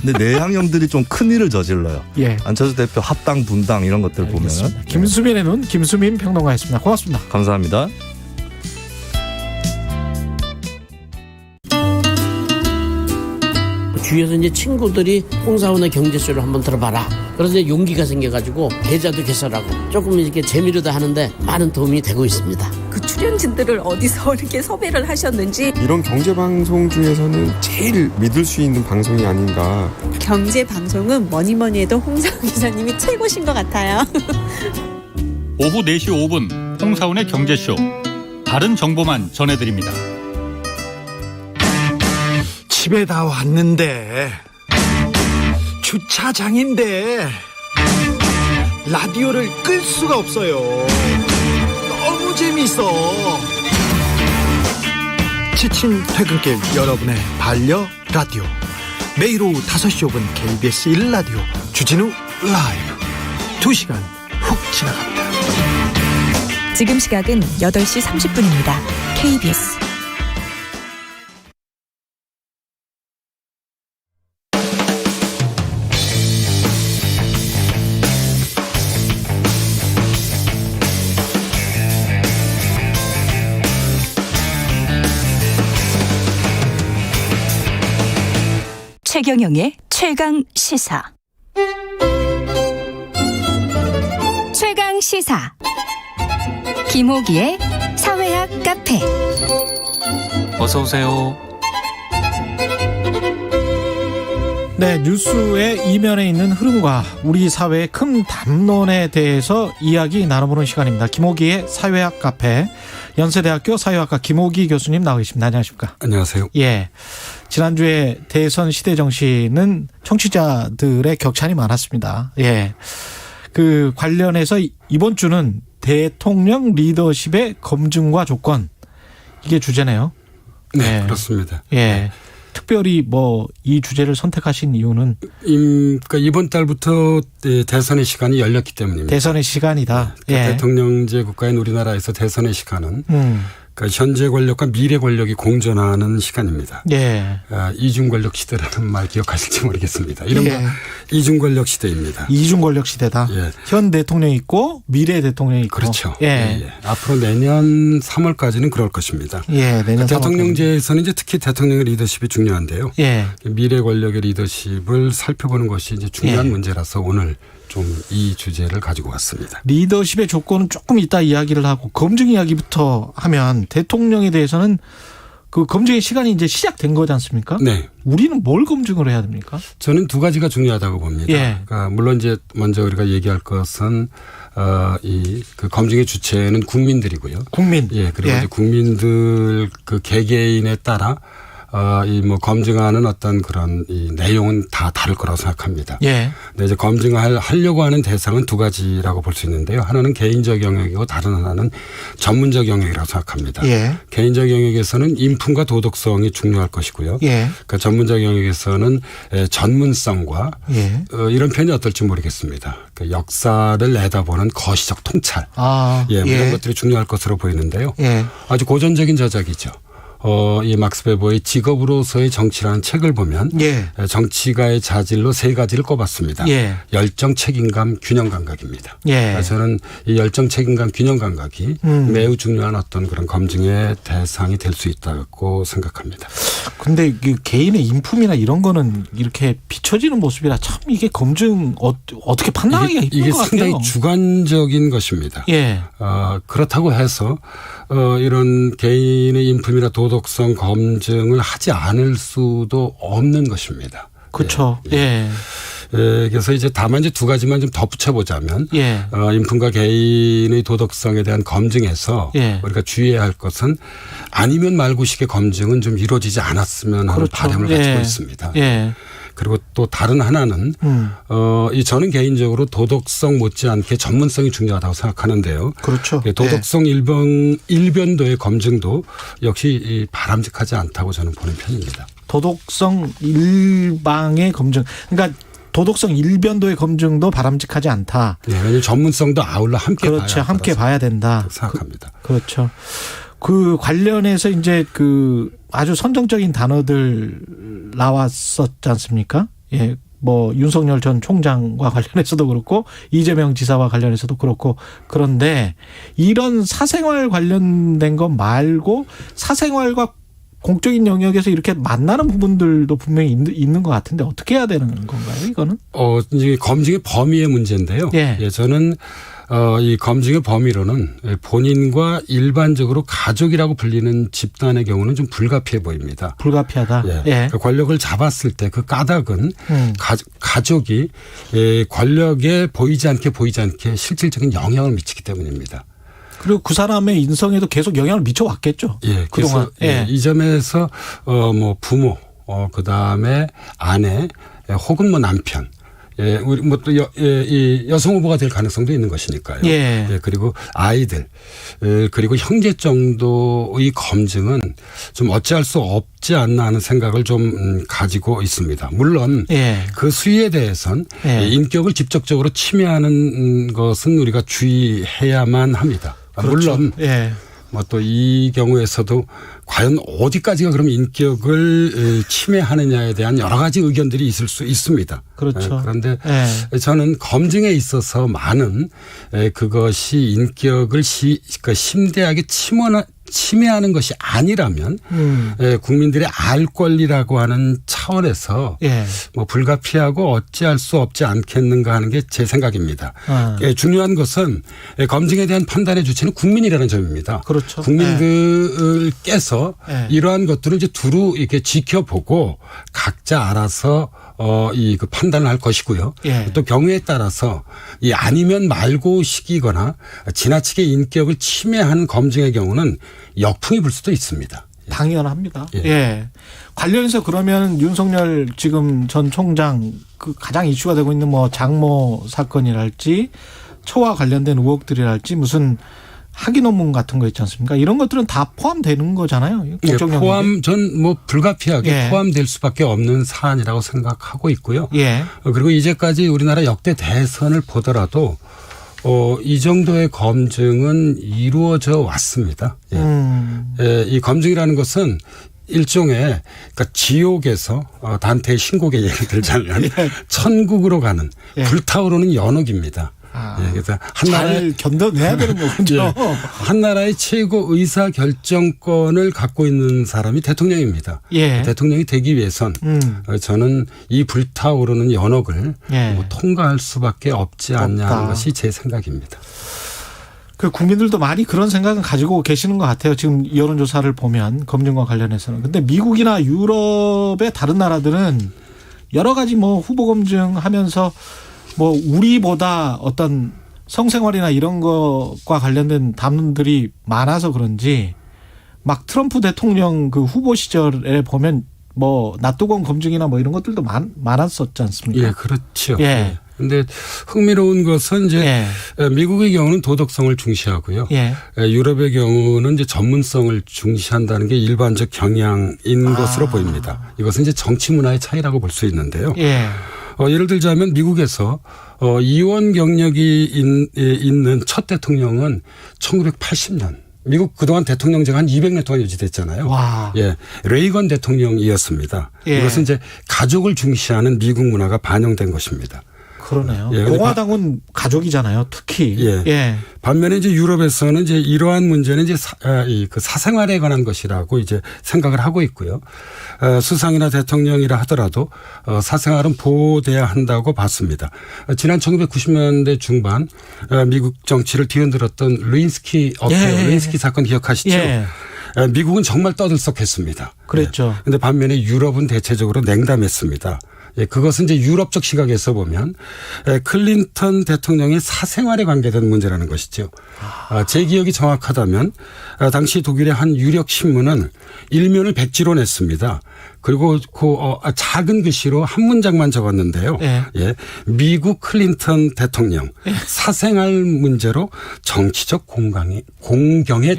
근데 내향형들이 좀 큰 일을 저질러요. 예. 안철수 대표 합당 분당 이런 것들 보면. 김수민의 눈 김수민 평론가였습니다. 고맙습니다. 감사합니다. 주위에서 이제 친구들이 홍사원의 경제쇼를 한번 들어봐라. 그래서 이제 용기가 생겨가지고 계좌도 개설하고 조금 이렇게 재미로도 하는데 많은 도움이 되고 있습니다. 그 출연진들을 어디서 이렇게 섭외를 하셨는지 이런 경제방송 중에서는 제일 믿을 수 있는 방송이 아닌가. 경제방송은 뭐니뭐니 해도 홍사원 기자님이 최고신 것 같아요. 오후 4시 5분 홍사원의 경제쇼 다른 정보만 전해드립니다. 집에 다 왔는데 주차장인데 라디오를 끌 수가 없어요. 너무 재밌어. 지친 퇴근길 여러분의 반려 라디오 매일 오후 5시 5분 KBS 1라디오 주진우 라이브 2시간 훅 지나갑니다. 지금 시각은 8시 30분입니다. KBS 최경영의 최강 시사. 최강 시사. 김호기의 사회학 카페. 어서 오세요. 네, 뉴스의 이면에 있는 흐름과 우리 사회의 큰 담론에 대해서 이야기 나눠보는 시간입니다. 김호기의 사회학 카페. 연세대학교 사회학과 김호기 교수님 나와 계십니다. 안녕하십니까? 안녕하세요. 예. 지난주에 대선 시대 정신은 청취자들의 격찬이 많았습니다. 예. 그 관련해서 이번 주는 대통령 리더십의 검증과 조건. 이게 주제네요. 네, 그렇습니다. 예. 특별히 뭐 이 주제를 선택하신 이유는 그러니까 이번 달부터 대선의 시간이 열렸기 때문입니다. 대선의 시간이다. 그러니까 대통령제 국가인 우리나라에서 대선의 시간은 그러니까 현재 권력과 미래 권력이 공존하는 시간입니다. 예. 이중 권력 시대라는 말 기억하실지 모르겠습니다. 이른바 이중 권력 시대입니다. 이중 권력 시대다. 예. 현 대통령이 있고 미래 대통령이 있고. 그렇죠. 예. 예. 앞으로 내년 3월까지는 그럴 것입니다. 예. 내년 대통령제에서는 이제 특히 대통령의 리더십이 중요한데요. 예. 미래 권력의 리더십을 살펴보는 것이 이제 중요한 문제라서 오늘 좀 이 주제를 가지고 왔습니다. 리더십의 조건은 조금 이따 이야기를 하고 검증 이야기부터 하면 대통령에 대해서는 그 검증의 시간이 이제 시작된 거지 않습니까? 네. 우리는 뭘 검증을 해야 됩니까? 저는 두 가지가 중요하다고 봅니다. 예. 그러니까 물론 이제 먼저 우리가 얘기할 것은 이 그 검증의 주체는 국민들이고요. 국민. 예. 그리고 이제 국민들 그 개개인에 따라 이 뭐 검증하는 어떤 그런 이 내용은 다 다를 거라고 생각합니다. 예. 근데 이제 검증하려고 하는 대상은 두 가지라고 볼 수 있는데요. 하나는 개인적 영역이고 다른 하나는 전문적 영역이라고 생각합니다. 예. 개인적 영역에서는 인품과 도덕성이 중요할 것이고요. 예. 그러니까 전문적 영역에서는 전문성과 이런 표현이 어떨지 모르겠습니다. 그러니까 역사를 내다보는 거시적 통찰. 예, 이런 것들이 중요할 것으로 보이는데요. 예. 아주 고전적인 저작이죠. 이 막스 베버의 직업으로서의 정치라는 책을 보면 정치가의 자질로 세 가지를 꼽았습니다. 열정, 책임감, 균형 감각입니다. 저는 이 열정, 책임감, 균형 감각이 매우 중요한 어떤 그런 검증의 대상이 될 수 있다고 생각합니다. 근데 개인의 인품이나 이런 거는 이렇게 비춰지는 모습이라 참 이게 검증 어떻게 판단하기가 힘든 이게 것 같아요. 상당히 주관적인 것입니다. 예. 그렇다고 해서 이런 개인의 인품이나 도덕성 검증을 하지 않을 수도 없는 것입니다. 그렇죠. 예. 그래서 이제 다만 이제 두 가지만 좀 덧붙여 보자면 인품과 개인의 도덕성에 대한 검증에서 우리가 주의해야 할 것은 아니면 말고식의 검증은 좀 이루어지지 않았으면 하는 바람을 가지고 있습니다. 그리고 또 다른 하나는 저는 개인적으로 도덕성 못지않게 전문성이 중요하다고 생각하는데요. 그렇죠. 도덕성 일변도의 검증도 역시 바람직하지 않다고 저는 보는 편입니다. 도덕성 일방의 검증. 그러니까 도덕성 일변도의 검증도 바람직하지 않다. 네, 왜냐하면 전문성도 아울러 함께 그렇죠. 함께 봐야 된다. 생각합니다. 그렇죠. 그 관련해서 이제 그 아주 선정적인 단어들 나왔었지 않습니까? 예. 뭐 윤석열 전 총장과 관련해서도 그렇고 이재명 지사와 관련해서도 그렇고 그런데 이런 사생활 관련된 것 말고 사생활과 공적인 영역에서 이렇게 만나는 부분들도 분명히 있는 것 같은데 어떻게 해야 되는 건가요, 이거는? 이제 검증의 범위의 문제인데요. 예, 저는 이 검증의 범위로는 본인과 일반적으로 가족이라고 불리는 집단의 경우는 좀 불가피해 보입니다. 불가피하다. 예. 그 권력을 잡았을 때 그 까닭은 가족이 권력에 보이지 않게 실질적인 영향을 미치기 때문입니다. 그리고 그 사람의 인성에도 계속 영향을 미쳐왔겠죠. 예. 그동안. 그래서 이 점에서 뭐 부모, 그 다음에 아내, 혹은 뭐 남편. 예, 우리 뭐 또 이 여성 후보가 될 가능성도 있는 것이니까요. 예, 그리고 아이들, 그리고 형제 정도의 검증은 좀 어찌할 수 없지 않나 하는 생각을 좀 가지고 있습니다. 물론 그 수위에 대해선 인격을 직접적으로 침해하는 것은 우리가 주의해야만 합니다. 그렇죠. 물론 뭐 또 이 경우에서도 과연 어디까지가 그럼 인격을 침해하느냐에 대한 여러 가지 의견들이 있을 수 있습니다. 그렇죠. 그런데 저는 검증에 있어서 많은 그것이 인격을 심대하게 침해하는 것이 아니라면 국민들의 알 권리라고 하는 차원에서 뭐 불가피하고 어찌할 수 없지 않겠는가 하는 게 제 생각입니다. 중요한 것은 검증에 대한 판단의 주체는 국민이라는 점입니다. 그렇죠. 국민들께서 이러한 것들을 이제 두루 이렇게 지켜보고 각자 알아서 그 판단을 할 것이고요. 또 경우에 따라서 이 아니면 말고 시기거나 지나치게 인격을 침해하는 검증의 경우는 역풍이 불 수도 있습니다. 당연합니다. 관련해서 그러면 윤석열 지금 전 총장 그 가장 이슈가 되고 있는 뭐 장모 사건이랄지 처와 관련된 의혹들이랄지 무슨 학위 논문 같은 거 있지 않습니까? 이런 것들은 다 포함되는 거잖아요. 전 뭐 불가피하게 포함될 수밖에 없는 사안이라고 생각하고 있고요. 그리고 이제까지 우리나라 역대 대선을 보더라도 이 정도의 검증은 이루어져 왔습니다. 이 검증이라는 것은 일종의 그러니까 지옥에서 단테의 신곡의 예를 들자면 천국으로 가는 불타오르는 연옥입니다. 그래서 잘 견뎌내야 되는 거군요. 한 나라의 최고 의사 결정권을 갖고 있는 사람이 대통령입니다. 대통령이 되기 위해선 저는 이 불타오르는 연옥을 뭐 통과할 수밖에 없지 않냐는 것이 제 생각입니다. 그 국민들도 많이 그런 생각은 가지고 계시는 것 같아요. 지금 여론조사를 보면 검증과 관련해서는. 근데 미국이나 유럽의 다른 나라들은 여러 가지 뭐 후보 검증하면서 뭐 우리보다 어떤 성생활이나 이런 것과 관련된 담론들이 많아서 그런지 막 트럼프 대통령 그 후보 시절에 보면 뭐 낫뚜껑 검증이나 뭐 이런 것들도 많았었지 않습니까? 그렇죠. 그런데 흥미로운 것은 이제 미국의 경우는 도덕성을 중시하고요. 유럽의 경우는 이제 전문성을 중시한다는 게 일반적 경향인 것으로 보입니다. 이것은 이제 정치 문화의 차이라고 볼 수 있는데요. 예를 들자면 미국에서 이원 경력이 있는 첫 대통령은 1980년. 미국 그동안 대통령제가 한 200년 동안 유지됐잖아요. 레이건 대통령이었습니다. 이것은 이제 가족을 중시하는 미국 문화가 반영된 것입니다. 그러네요. 공화당은 가족이잖아요, 특히. 반면에 이제 유럽에서는 이제 이러한 문제는 이제 그 사생활에 관한 것이라고 이제 생각을 하고 있고요. 수상이나 대통령이라 하더라도 사생활은 보호돼야 한다고 봤습니다. 지난 1990년대 중반 미국 정치를 뒤흔들었던 루인스키 루인스키 사건 기억하시죠? 미국은 정말 떠들썩했습니다. 그랬죠. 그런데 반면에 유럽은 대체적으로 냉담했습니다. 예, 그것은 이제 유럽적 시각에서 보면 클린턴 대통령의 사생활에 관계된 문제라는 것이죠. 제 기억이 정확하다면 당시 독일의 한 유력 신문은 일면을 백지로 냈습니다. 그리고 작은 글씨로 한 문장만 적었는데요. 예, 미국 클린턴 대통령 사생활 문제로 정치적 공경에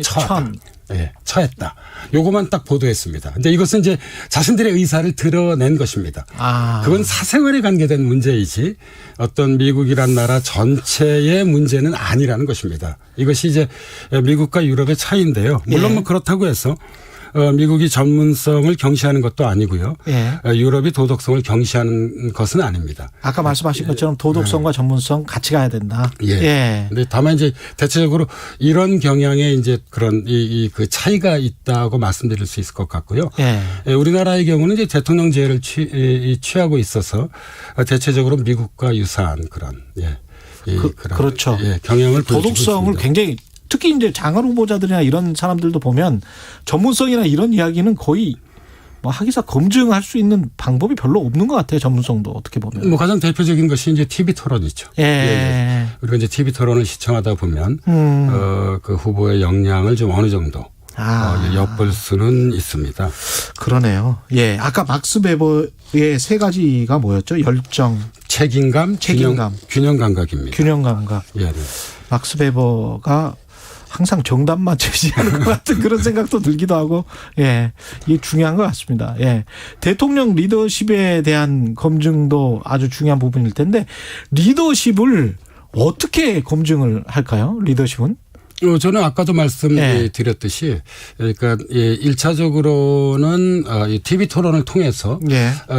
처하다. 예, 처했다. 요거만 딱 보도했습니다. 근데 이것은 이제 자신들의 의사를 드러낸 것입니다. 그건 사생활에 관계된 문제이지 어떤 미국이란 나라 전체의 문제는 아니라는 것입니다. 이것이 이제 미국과 유럽의 차이인데요. 물론 뭐 그렇다고 해서 미국이 전문성을 경시하는 것도 아니고요. 유럽이 도덕성을 경시하는 것은 아닙니다. 아까 말씀하신 것처럼 도덕성과 전문성 같이 가야 된다. 근데 다만 이제 대체적으로 이런 경향에 이제 그런 그 차이가 있다고 말씀드릴 수 있을 것 같고요. 우리나라의 경우는 이제 대통령제를 취하고 있어서 대체적으로 미국과 유사한 그런 그렇죠. 경향을 도덕성을 굉장히 특히 이제 장관 후보자들이나 이런 사람들도 보면 전문성이나 이런 이야기는 거의 뭐 하기사 검증할 수 있는 방법이 별로 없는 것 같아요. 전문성도 어떻게 보면. 뭐 가장 대표적인 것이 이제 TV 토론이죠. 우리가 이제 TV 토론을 시청하다 보면 그 후보의 역량을 좀 어느 정도 엿볼 수는 있습니다. 그러네요. 아까 막스 베버의 세 가지가 뭐였죠? 열정, 책임감, 균형 감각입니다. 균형 감각. 막스 베버가 항상 정답만 제시하는 것 같은 그런 생각도 들기도 하고, 이게 중요한 것 같습니다. 대통령 리더십에 대한 검증도 아주 중요한 부분일 텐데, 리더십을 어떻게 검증을 할까요? 리더십은? 저는 아까도 말씀드렸듯이 그러니까 1차적으로는 TV 토론을 통해서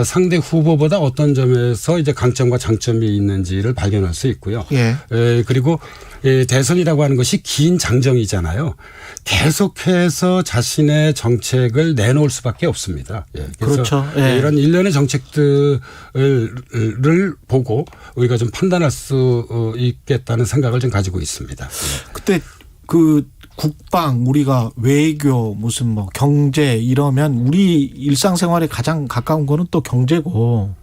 상대 후보보다 어떤 점에서 이제 강점과 장점이 있는지를 발견할 수 있고요. 그리고 대선이라고 하는 것이 긴 장정이잖아요. 계속해서 자신의 정책을 내놓을 수밖에 없습니다. 그래서 그렇죠. 이런 일련의 정책들을 보고 우리가 좀 판단할 수 있겠다는 생각을 좀 가지고 있습니다. 그때 그 국방, 우리가 외교, 무슨 뭐 경제 이러면 우리 일상생활에 가장 가까운 거는 또 경제고,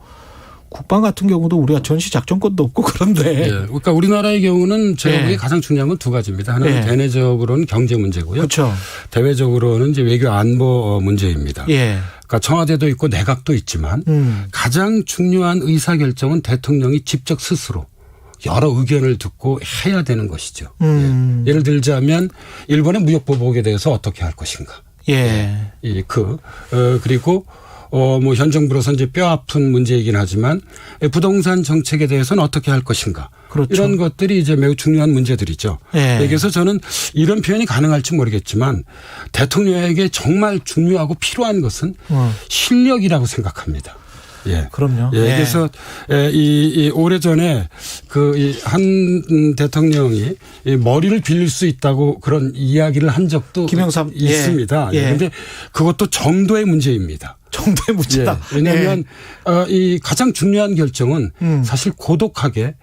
국방 같은 경우도 우리가 전시 작전권도 없고 그런데. 그러니까 우리나라의 경우는 제가 보기에 가장 중요한 건 두 가지입니다. 하나는 대내적으로는 경제 문제고요. 그렇죠. 대외적으로는 이제 외교 안보 문제입니다. 그러니까 청와대도 있고 내각도 있지만 가장 중요한 의사결정은 대통령이 직접 스스로 여러 의견을 듣고 해야 되는 것이죠. 예를 들자면 일본의 무역보복에 대해서 어떻게 할 것인가. 그리고 뭐 현 정부로서 이제 뼈 아픈 문제이긴 하지만 부동산 정책에 대해서는 어떻게 할 것인가. 그렇죠. 이런 것들이 이제 매우 중요한 문제들이죠. 그래서 저는 이런 표현이 가능할지 모르겠지만 대통령에게 정말 중요하고 필요한 것은 실력이라고 생각합니다. 그럼요. 그래서 이 오래전에 한 대통령이 머리를 빌릴 수 있다고 그런 이야기를 한 적도 김영삼 있습니다. 그런데 그것도 정도의 문제입니다. 정도의 문제다. 왜냐하면 이 가장 중요한 결정은 사실 고독하게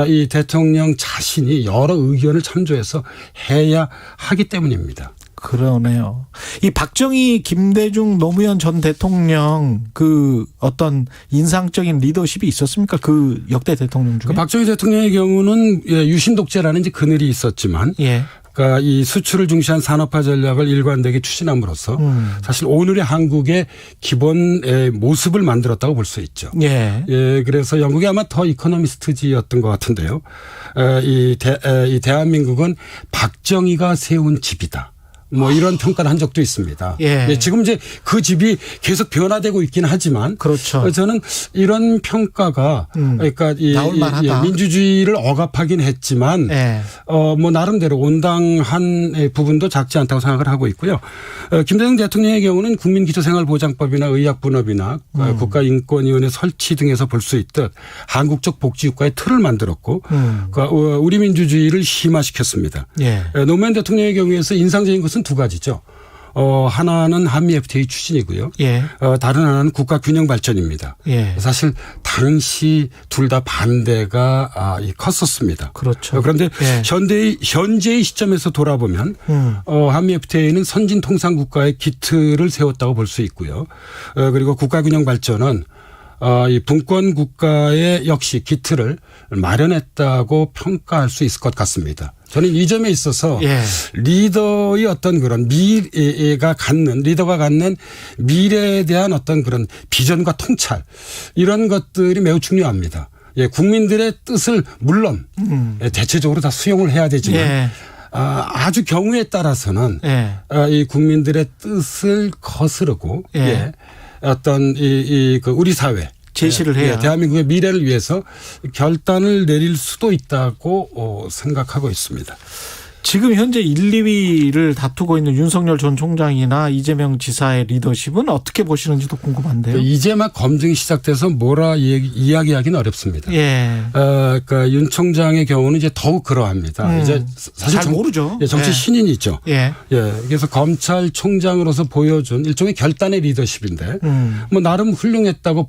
이 대통령 자신이 여러 의견을 참조해서 해야 하기 때문입니다. 그러네요. 이 박정희, 김대중, 노무현 전 대통령 그 어떤 인상적인 리더십이 있었습니까? 그 역대 대통령 중에? 박정희 대통령의 경우는 유신 독재라는 이제 그늘이 있었지만 그러니까 이 수출을 중시한 산업화 전략을 일관되게 추진함으로써 사실 오늘의 한국의 기본 모습을 만들었다고 볼 수 있죠. 그래서 영국이 아마 더 이코노미스트지였던 것 같은데요. 이 대한민국은 박정희가 세운 집이다. 뭐 이런 평가를 한 적도 있습니다. 지금 이제 그 집이 계속 변화되고 있긴 하지만 그렇죠. 저는 이런 평가가 그러니까 이 민주주의를 억압하긴 했지만 뭐 나름대로 온당한 부분도 작지 않다고 생각을 하고 있고요. 김대중 대통령의 경우는 국민기초생활보장법이나 의약분업이나 국가인권위원회 설치 등에서 볼 수 있듯 한국적 복지국가의 틀을 만들었고 우리 민주주의를 심화시켰습니다. 노무현 대통령의 경우에서 인상적인 것은 두 가지죠. 하나는 한미 FTA 추진이고요. 다른 하나는 국가 균형 발전입니다. 사실 당시 둘 다 반대가 컸었습니다. 그렇죠. 그런데 현재의 시점에서 돌아보면 한미 FTA는 선진 통상 국가의 기틀을 세웠다고 볼 수 있고요. 그리고 국가 균형 발전은 이 분권 국가의 역시 기틀을 마련했다고 평가할 수 있을 것 같습니다. 저는 이 점에 있어서 리더의 어떤 그런 리더가 갖는 미래에 대한 어떤 그런 비전과 통찰 이런 것들이 매우 중요합니다. 국민들의 뜻을 물론 대체적으로 다 수용을 해야 되지만 아주 경우에 따라서는 이 국민들의 뜻을 거스르고 어떤 그 우리 사회 제시를 해야 대한민국의 미래를 위해서 결단을 내릴 수도 있다고 생각하고 있습니다. 지금 현재 1, 2위를 다투고 있는 윤석열 전 총장이나 이재명 지사의 리더십은 어떻게 보시는지도 궁금한데요. 이제 막 검증이 시작돼서 뭐라 이야기하기는 어렵습니다. 그러니까 윤 총장의 경우는 이제 더욱 그러합니다. 이제 사실 잘 모르죠. 정치 신인이죠. 그래서 검찰총장으로서 보여준 일종의 결단의 리더십인데 뭐 나름 훌륭했다고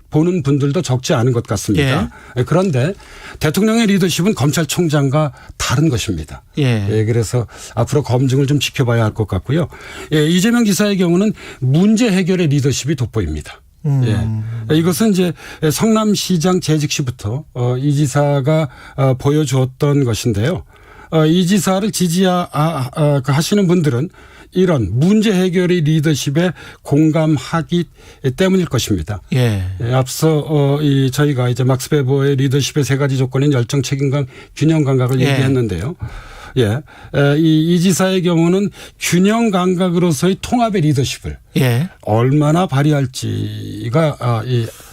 보는 분들도 적지 않은 것 같습니다. 그런데 대통령의 리더십은 검찰총장과 다른 것입니다. 그래서 앞으로 검증을 좀 지켜봐야 할 것 같고요. 이재명 지사의 경우는 문제 해결의 리더십이 돋보입니다. 이것은 이제 성남시장 재직 시부터 이 지사가 보여주었던 것인데요. 이 지사를 지지하시는 분들은 이런 문제 해결의 리더십에 공감하기 때문일 것입니다. 앞서 저희가 이제 막스 베버의 리더십의 세 가지 조건인 열정, 책임감, 균형 감각을 얘기했는데요. 이 지사의 경우는 균형 감각으로서의 통합의 리더십을 얼마나 발휘할지가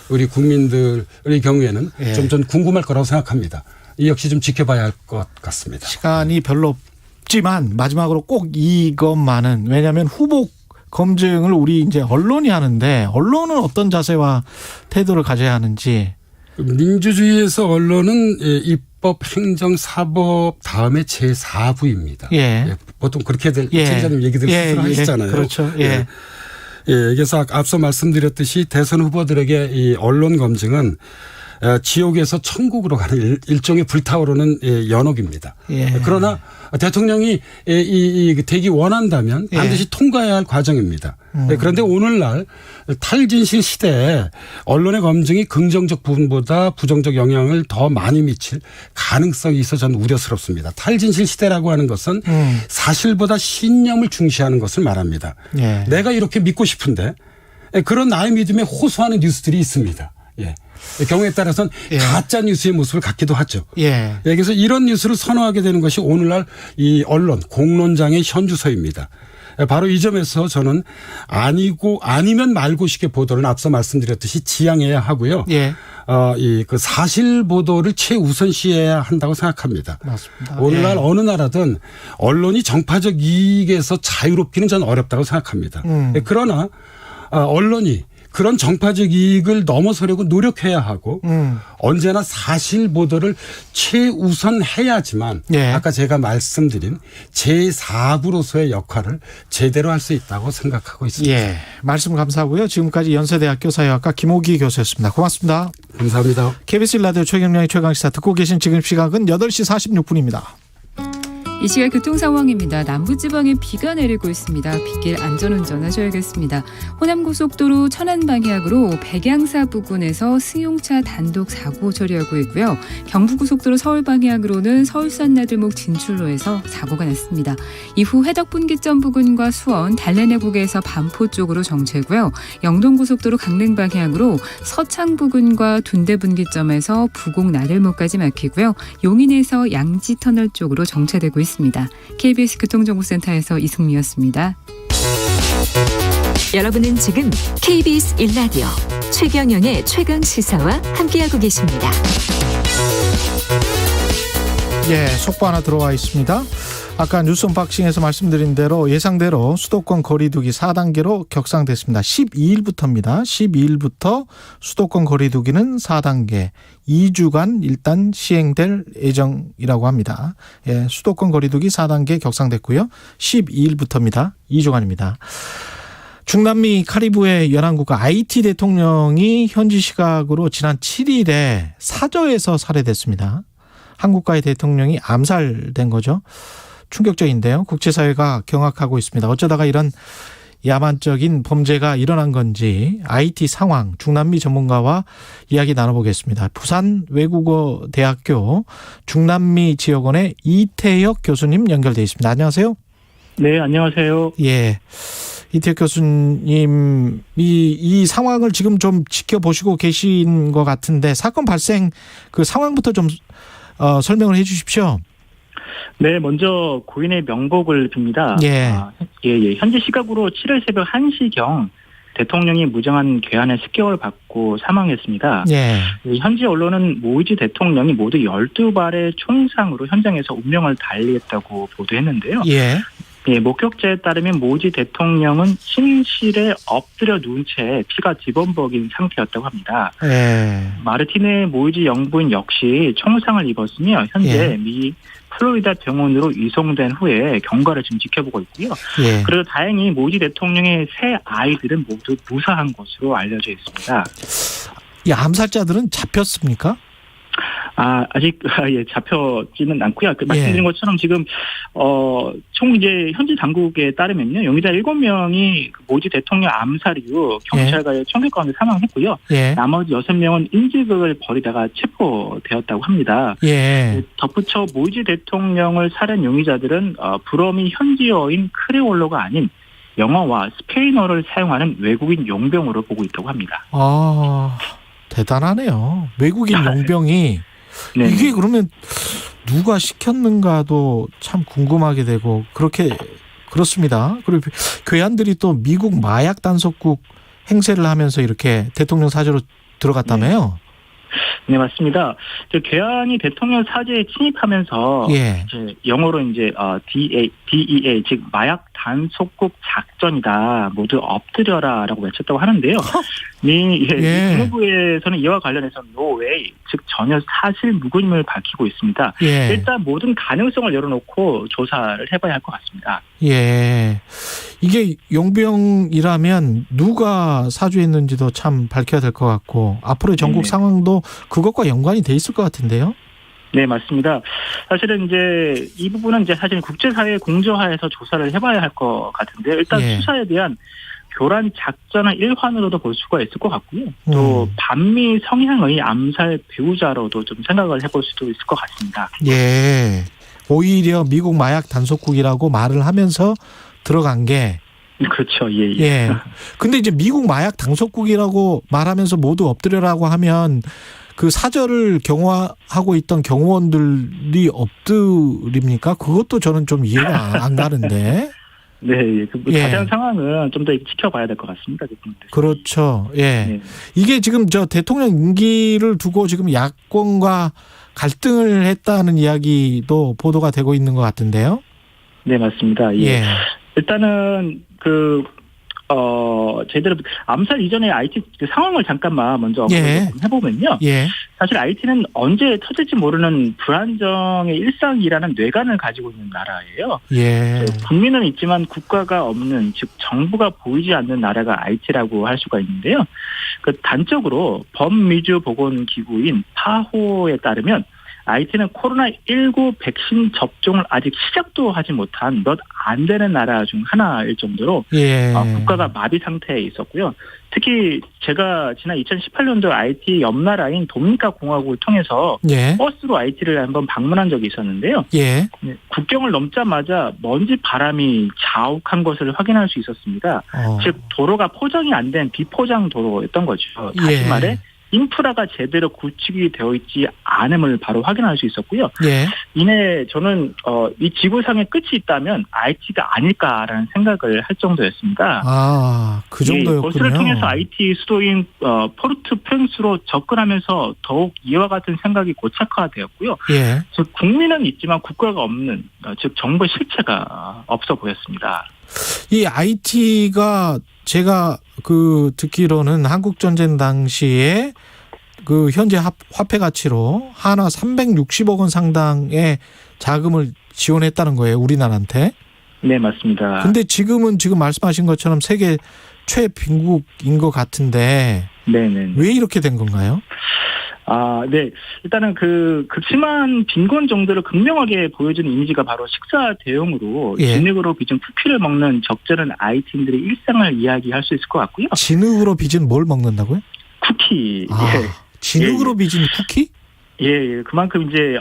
우리 국민들의 경우에는 좀 궁금할 거라고 생각합니다. 이 역시 좀 지켜봐야 할 것 같습니다. 시간이 별로 없지만 마지막으로 꼭 이것만은, 왜냐하면 후보 검증을 우리 이제 언론이 하는데 언론은 어떤 자세와 태도를 가져야 하는지. 민주주의에서 언론은 입법, 행정, 사법 다음에 제4부입니다. 보통 그렇게들 책임자님 얘기들 스스로 하시잖아요. 그렇죠. 그래서 앞서 말씀드렸듯이 대선 후보들에게 이 언론 검증은 지옥에서 천국으로 가는 일종의 불타오르는 연옥입니다. 그러나 대통령이 되기 원한다면 반드시 통과해야 할 과정입니다. 그런데 오늘날 탈진실 시대에 언론의 검증이 긍정적 부분보다 부정적 영향을 더 많이 미칠 가능성이 있어 저는 우려스럽습니다. 탈진실 시대라고 하는 것은 사실보다 신념을 중시하는 것을 말합니다. 내가 이렇게 믿고 싶은데 그런 나의 믿음에 호소하는 뉴스들이 있습니다. 경우에 따라서는 가짜 뉴스의 모습을 갖기도 하죠. 그래서 이런 뉴스를 선호하게 되는 것이 오늘날 이 언론 공론장의 현주소입니다. 바로 이 점에서 저는 아니면 말고식의 보도를 앞서 말씀드렸듯이 지양해야 하고요. 그 사실 보도를 최우선시해야 한다고 생각합니다. 맞습니다. 오늘날 어느 나라든 언론이 정파적 이익에서 자유롭기는 저는 어렵다고 생각합니다. 그러나 언론이 그런 정파적 이익을 넘어서려고 노력해야 하고 언제나 사실 보도를 최우선해야지만 아까 제가 말씀드린 제4부로서의 역할을 제대로 할 수 있다고 생각하고 있습니다. 말씀 감사하고요. 지금까지 연세대학교 사회학과 김호기 교수였습니다. 고맙습니다. 감사합니다. KBS 라디오 최경영의 최강시사 듣고 계신 지금 시각은 8시 46분입니다. 이 시각 교통 상황입니다. 남부지방에 비가 내리고 있습니다. 빗길 안전운전 하셔야겠습니다. 호남고속도로 천안 방향으로 백양사 부근에서 승용차 단독 사고 처리하고 있고요. 경부고속도로 서울 방향으로는 서울선 나들목 진출로에서 사고가 났습니다. 이후 회덕분기점 부근과 수원 달래내국에서 반포 쪽으로 정체고요. 영동고속도로 강릉 방향으로 서창 부근과 둔대분기점에서 부곡 나들목까지 막히고요. 용인에서 양지터널 쪽으로 정체되고 있습니다. KBS 교통정보센터에서 이승미였습니다. 여러분은 지금 KBS 1라디오 최경영의 최강시사와 함께하고 계십니다. 속보 하나 들어와 있습니다. 아까 뉴스 언박싱에서 말씀드린 대로 예상대로 수도권 거리두기 4단계로 격상됐습니다. 12일부터입니다. 12일부터 수도권 거리두기는 4단계 2주간 일단 시행될 예정이라고 합니다. 수도권 거리두기 4단계 격상됐고요. 12일부터입니다. 2주간입니다. 중남미 카리브해 연안국가 아이티 대통령이 현지 시각으로 지난 7일에 사저에서 살해됐습니다. 한국과의 대통령이 암살된 거죠. 충격적인데요. 국제사회가 경악하고 있습니다. 어쩌다가 이런 야만적인 범죄가 일어난 건지 IT 상황 중남미 전문가와 이야기 나눠보겠습니다. 부산 외국어대학교 중남미 지역원의 이태혁 교수님 연결돼 있습니다. 안녕하세요. 네, 안녕하세요. 예. 이태혁 교수님, 이 상황을 지금 좀 지켜보시고 계신 것 같은데 사건 발생 그 상황부터 좀 설명을 해 주십시오. 네, 먼저 고인의 명복을 빕니다. 예. 현재 시각으로 7일 새벽 1시경 대통령이 무정한 괴한에 습격을 받고 사망했습니다. 예. 현지 언론은 모이지 대통령이 모두 12발의 총상으로 현장에서 운명을 달리했다고 보도했는데요. 예. 목격자에 따르면 모이지 대통령은 침실에 엎드려 누운 채 피가 뒤범벅인 상태였다고 합니다. 예. 마르티네 모이지 영부인 역시 총상을 입었으며 현재 미 플로리다 병원으로 이송된 후에 경과를 지금 지켜보고 있고요. 예. 그래도 다행히 모이지 대통령의 세 아이들은 모두 무사한 것으로 알려져 있습니다. 이 암살자들은 잡혔습니까? 아직 잡혔지는 않고요. 말씀드린 것처럼 지금 총 이제 현지 당국에 따르면요, 용의자 7명이 모이지 대통령 암살 이후 경찰과의 총격 가운데 사망했고요. 나머지 6명은 인질극을 벌이다가 체포되었다고 합니다. 덧붙여 모이지 대통령을 살해한 용의자들은 불어미 현지어인 크레올로가 아닌 영어와 스페인어를 사용하는 외국인 용병으로 보고 있다고 합니다. 대단하네요. 외국인 용병이 이게 그러면 누가 시켰는가도 참 궁금하게 되고 그렇습니다. 그리고 괴한들이 또 미국 마약 단속국 행세를 하면서 이렇게 대통령 사저로 들어갔다며요? 네, 맞습니다. 괴한이 대통령 사저에 침입하면서 이제 영어로 이제 DEA 즉 마약 단속국 작전이다. 모두 엎드려라라고 외쳤다고 하는데요. 국무부에서는 이와 관련해서 no way, 즉 전혀 사실 무근임을 밝히고 있습니다. 일단 모든 가능성을 열어놓고 조사를 해봐야 할 것 같습니다. 이게 용병이라면 누가 사주했는지도 참 밝혀야 될 것 같고 앞으로의 전국 상황도 그것과 연관이 돼 있을 것 같은데요. 네, 맞습니다. 사실은 이제 이 부분은 이제 사실 국제사회 공조하에서 조사를 해봐야 할 것 같은데 일단 수사에 대한 교란 작전의 일환으로도 볼 수가 있을 것 같고요. 또 반미 성향의 암살 배우자로도 좀 생각을 해볼 수도 있을 것 같습니다. 오히려 미국 마약 단속국이라고 말을 하면서 들어간 게 그렇죠. 근데 이제 미국 마약 단속국이라고 말하면서 모두 엎드려라고 하면 그 사저를 경호하고 있던 경호원들이 엎드립니까? 그것도 저는 좀 이해가 안 가는데. 자세한 상황은 좀 더 지켜봐야 될 것 같습니다. 그렇죠. 이게 지금 저 대통령 임기를 두고 지금 야권과 갈등을 했다는 이야기도 보도가 되고 있는 것 같은데요. 네, 맞습니다. 일단은 제대로 암살 이전의 IT 상황을 잠깐만 먼저 해보면요. 사실 IT는 언제 터질지 모르는 불안정의 일상이라는 뇌관을 가지고 있는 나라예요. 국민은 있지만 국가가 없는, 즉 정부가 보이지 않는 나라가 IT라고 할 수가 있는데요. 단적으로 범미주 보건기구인 파호에 따르면 IT는 코로나19 백신 접종을 아직 시작도 하지 못한 몇 안 되는 나라 중 하나일 정도로 국가가 마비 상태에 있었고요. 특히 제가 지난 2018년도 IT 옆 나라인 도미니카 공화국을 통해서 버스로 IT를 한번 방문한 적이 있었는데요. 국경을 넘자마자 먼지 바람이 자욱한 것을 확인할 수 있었습니다. 즉 도로가 포장이 안 된 비포장 도로였던 거죠. 다시 말해 인프라가 제대로 구축이 되어 있지 않음을 바로 확인할 수 있었고요. 이내 저는 이 지구상에 끝이 있다면 IT가 아닐까라는 생각을 할 정도였습니다. 그 정도였군요. 버스를 통해서 IT 수도인 포르투프랑스로 접근하면서 더욱 이와 같은 생각이 고착화되었고요. 즉 국민은 있지만 국가가 없는, 즉 정부의 실체가 없어 보였습니다. 이 IT가 제가 듣기로는 한국전쟁 당시에 현재 화폐 가치로 하나 360억 원 상당의 자금을 지원했다는 거예요, 우리나라한테. 네, 맞습니다. 근데 지금 말씀하신 것처럼 세계 최빈국인 것 같은데 왜 이렇게 된 건가요? 네. 일단은 그 극심한 빈곤 정도를 극명하게 보여주는 이미지가 바로 식사 대용으로 진흙으로 빚은 쿠키를 먹는 적절한 IT인들의 일상을 이야기할 수 있을 것 같고요. 진흙으로 빚은 뭘 먹는다고요? 쿠키. 진흙으로 빚은 쿠키? 예. 그만큼 이제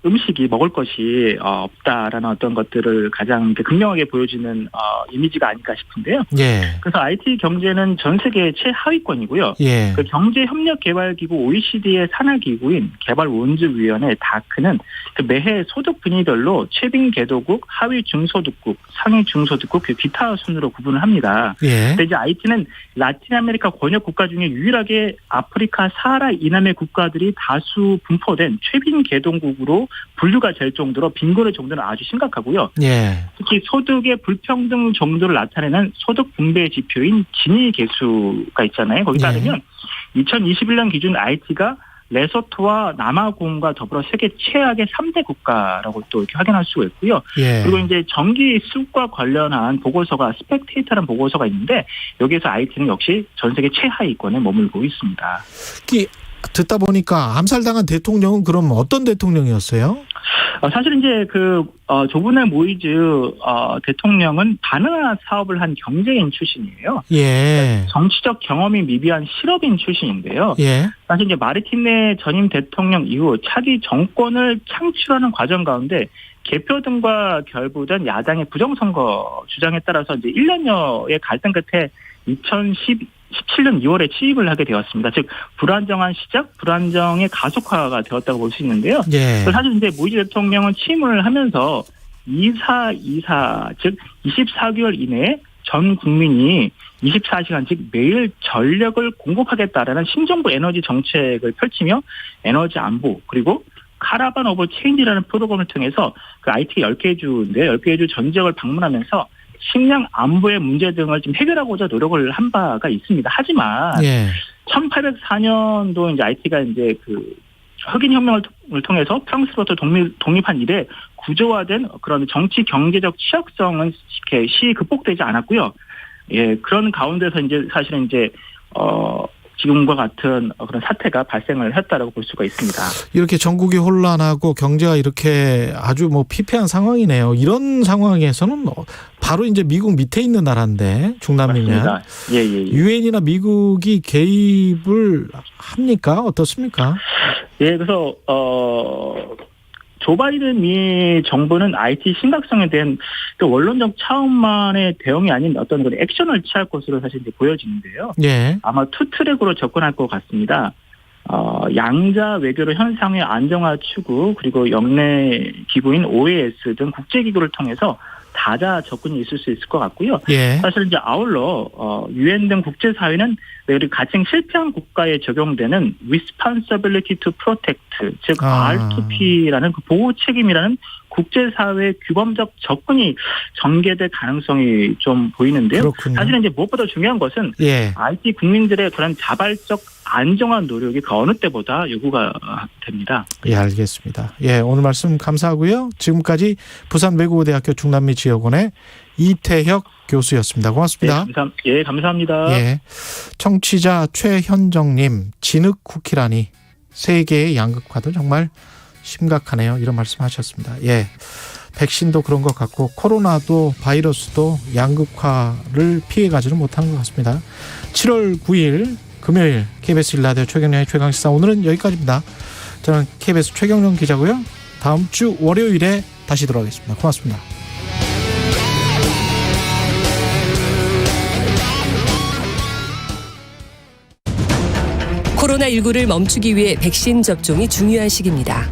음식이 먹을 것이 없다라는 어떤 것들을 가장 극명하게 보여주는 이미지가 아닐까 싶은데요. 예. 그래서 IT 경제는 전 세계 최하위권이고요. 예. 그 경제협력개발기구 OECD의 산하기구인 개발원주위원회 다크는 그 매해 소득 분위별로 최빈 개도국, 하위 중소득국, 상위 중소득국, 그 기타 순으로 구분을 합니다. 예. 근데 이제 IT는 라틴 아메리카 권역 국가 중에 유일하게 아프리카 사하라 이남의 국가들이 다수 분포된 최빈 계동국으로 분류가 될 정도로 빈곤의 정도는 아주 심각하고요. 예. 특히 소득의 불평등 정도를 나타내는 소득 분배 지표인 지니 계수가 있잖아요. 거기 따르면 2021년 기준 IT가 레소토와 남아공과 더불어 세계 최악의 3대 국가라고 또 이렇게 확인할 수가 있고요. 예. 그리고 이제 전기 수급과 관련한 보고서가 스펙테이터라는 보고서가 있는데 여기에서 IT는 역시 전 세계 최하위권에 머물고 있습니다. 듣다 보니까 암살당한 대통령은 그럼 어떤 대통령이었어요? 사실 이제 조브네 모이즈 대통령은 바나나 사업을 한 경제인 출신이에요. 예. 정치적 경험이 미비한 실업인 출신인데요. 예. 사실 이제 마르티네 전임 대통령 이후 차기 정권을 창출하는 과정 가운데 개표 등과 결부된 야당의 부정선거 주장에 따라서 이제 1년여의 갈등 끝에 2017년 2월에 취임을 하게 되었습니다. 즉 불안정한 시작, 불안정의 가속화가 되었다고 볼 수 있는데요. 예. 사실 이제 모이즈 대통령은 취임을 하면서 2424, 즉 24개월 이내에 전 국민이 24시간 즉 매일 전력을 공급하겠다라는 신정부 에너지 정책을 펼치며 에너지 안보 그리고 카라반 오브 체인지라는 프로그램을 통해서 그 IT 10개 주인데 10개 주 전 지역을 방문하면서 식량 안보의 문제 등을 좀 해결하고자 노력을 한 바가 있습니다. 하지만 1804년도 이제 IT가 이제 그 흑인 혁명을 통해서 프랑스로부터 독립한 이래 구조화된 그런 정치 경제적 취약성은 이렇게 극복되지 않았고요. 예, 그런 가운데서 이제 사실은 이제 지금과 같은 그런 사태가 발생을 했다라고 볼 수가 있습니다. 이렇게 전국이 혼란하고 경제가 이렇게 아주 피폐한 상황이네요. 이런 상황에서는 바로 이제 미국 밑에 있는 나라인데 중남미면 유엔이나 미국이 개입을 합니까? 어떻습니까? 예, 그래서 조 바이든 미 정부는 IT 심각성에 대한 원론적 차원만의 대응이 아닌 어떤 그런 액션을 취할 것으로 사실 이제 보여지는데요. 예. 아마 투 트랙으로 접근할 것 같습니다. 양자 외교로 현상의 안정화 추구 그리고 영내 기구인 OAS 등 국제기구를 통해서 다자 접근이 있을 수 있을 것 같고요. 예. 사실 이제 아울러 UN 등 국제사회는 가칭 실패한 국가에 적용되는 Responsibility to Protect, 즉 R2P라는 그 보호 책임이라는 국제사회 규범적 접근이 전개될 가능성이 좀 보이는데요. 그렇군요. 사실은 이제 무엇보다 중요한 것은 IT 국민들의 그런 자발적 안정한 노력이 그 어느 때보다 요구가 됩니다. 예, 알겠습니다. 예, 오늘 말씀 감사하고요. 지금까지 부산외국어대학교 중남미 지역원의 이태혁 교수였습니다. 고맙습니다. 예, 감사합니다. 예, 청취자 최현정님, 진흙 쿠키라니 세계의 양극화도 정말 심각하네요. 이런 말씀하셨습니다. 예, 백신도 그런 것 같고 코로나도 바이러스도 양극화를 피해가지는 못하는 것 같습니다. 7월 9일 금요일 KBS 1라디오 최경영의 최강시사 오늘은 여기까지입니다. 저는 KBS 최경영 기자고요. 다음 주 월요일에 다시 돌아오겠습니다. 고맙습니다. 코로나19를 멈추기 위해 백신 접종이 중요한 시기입니다.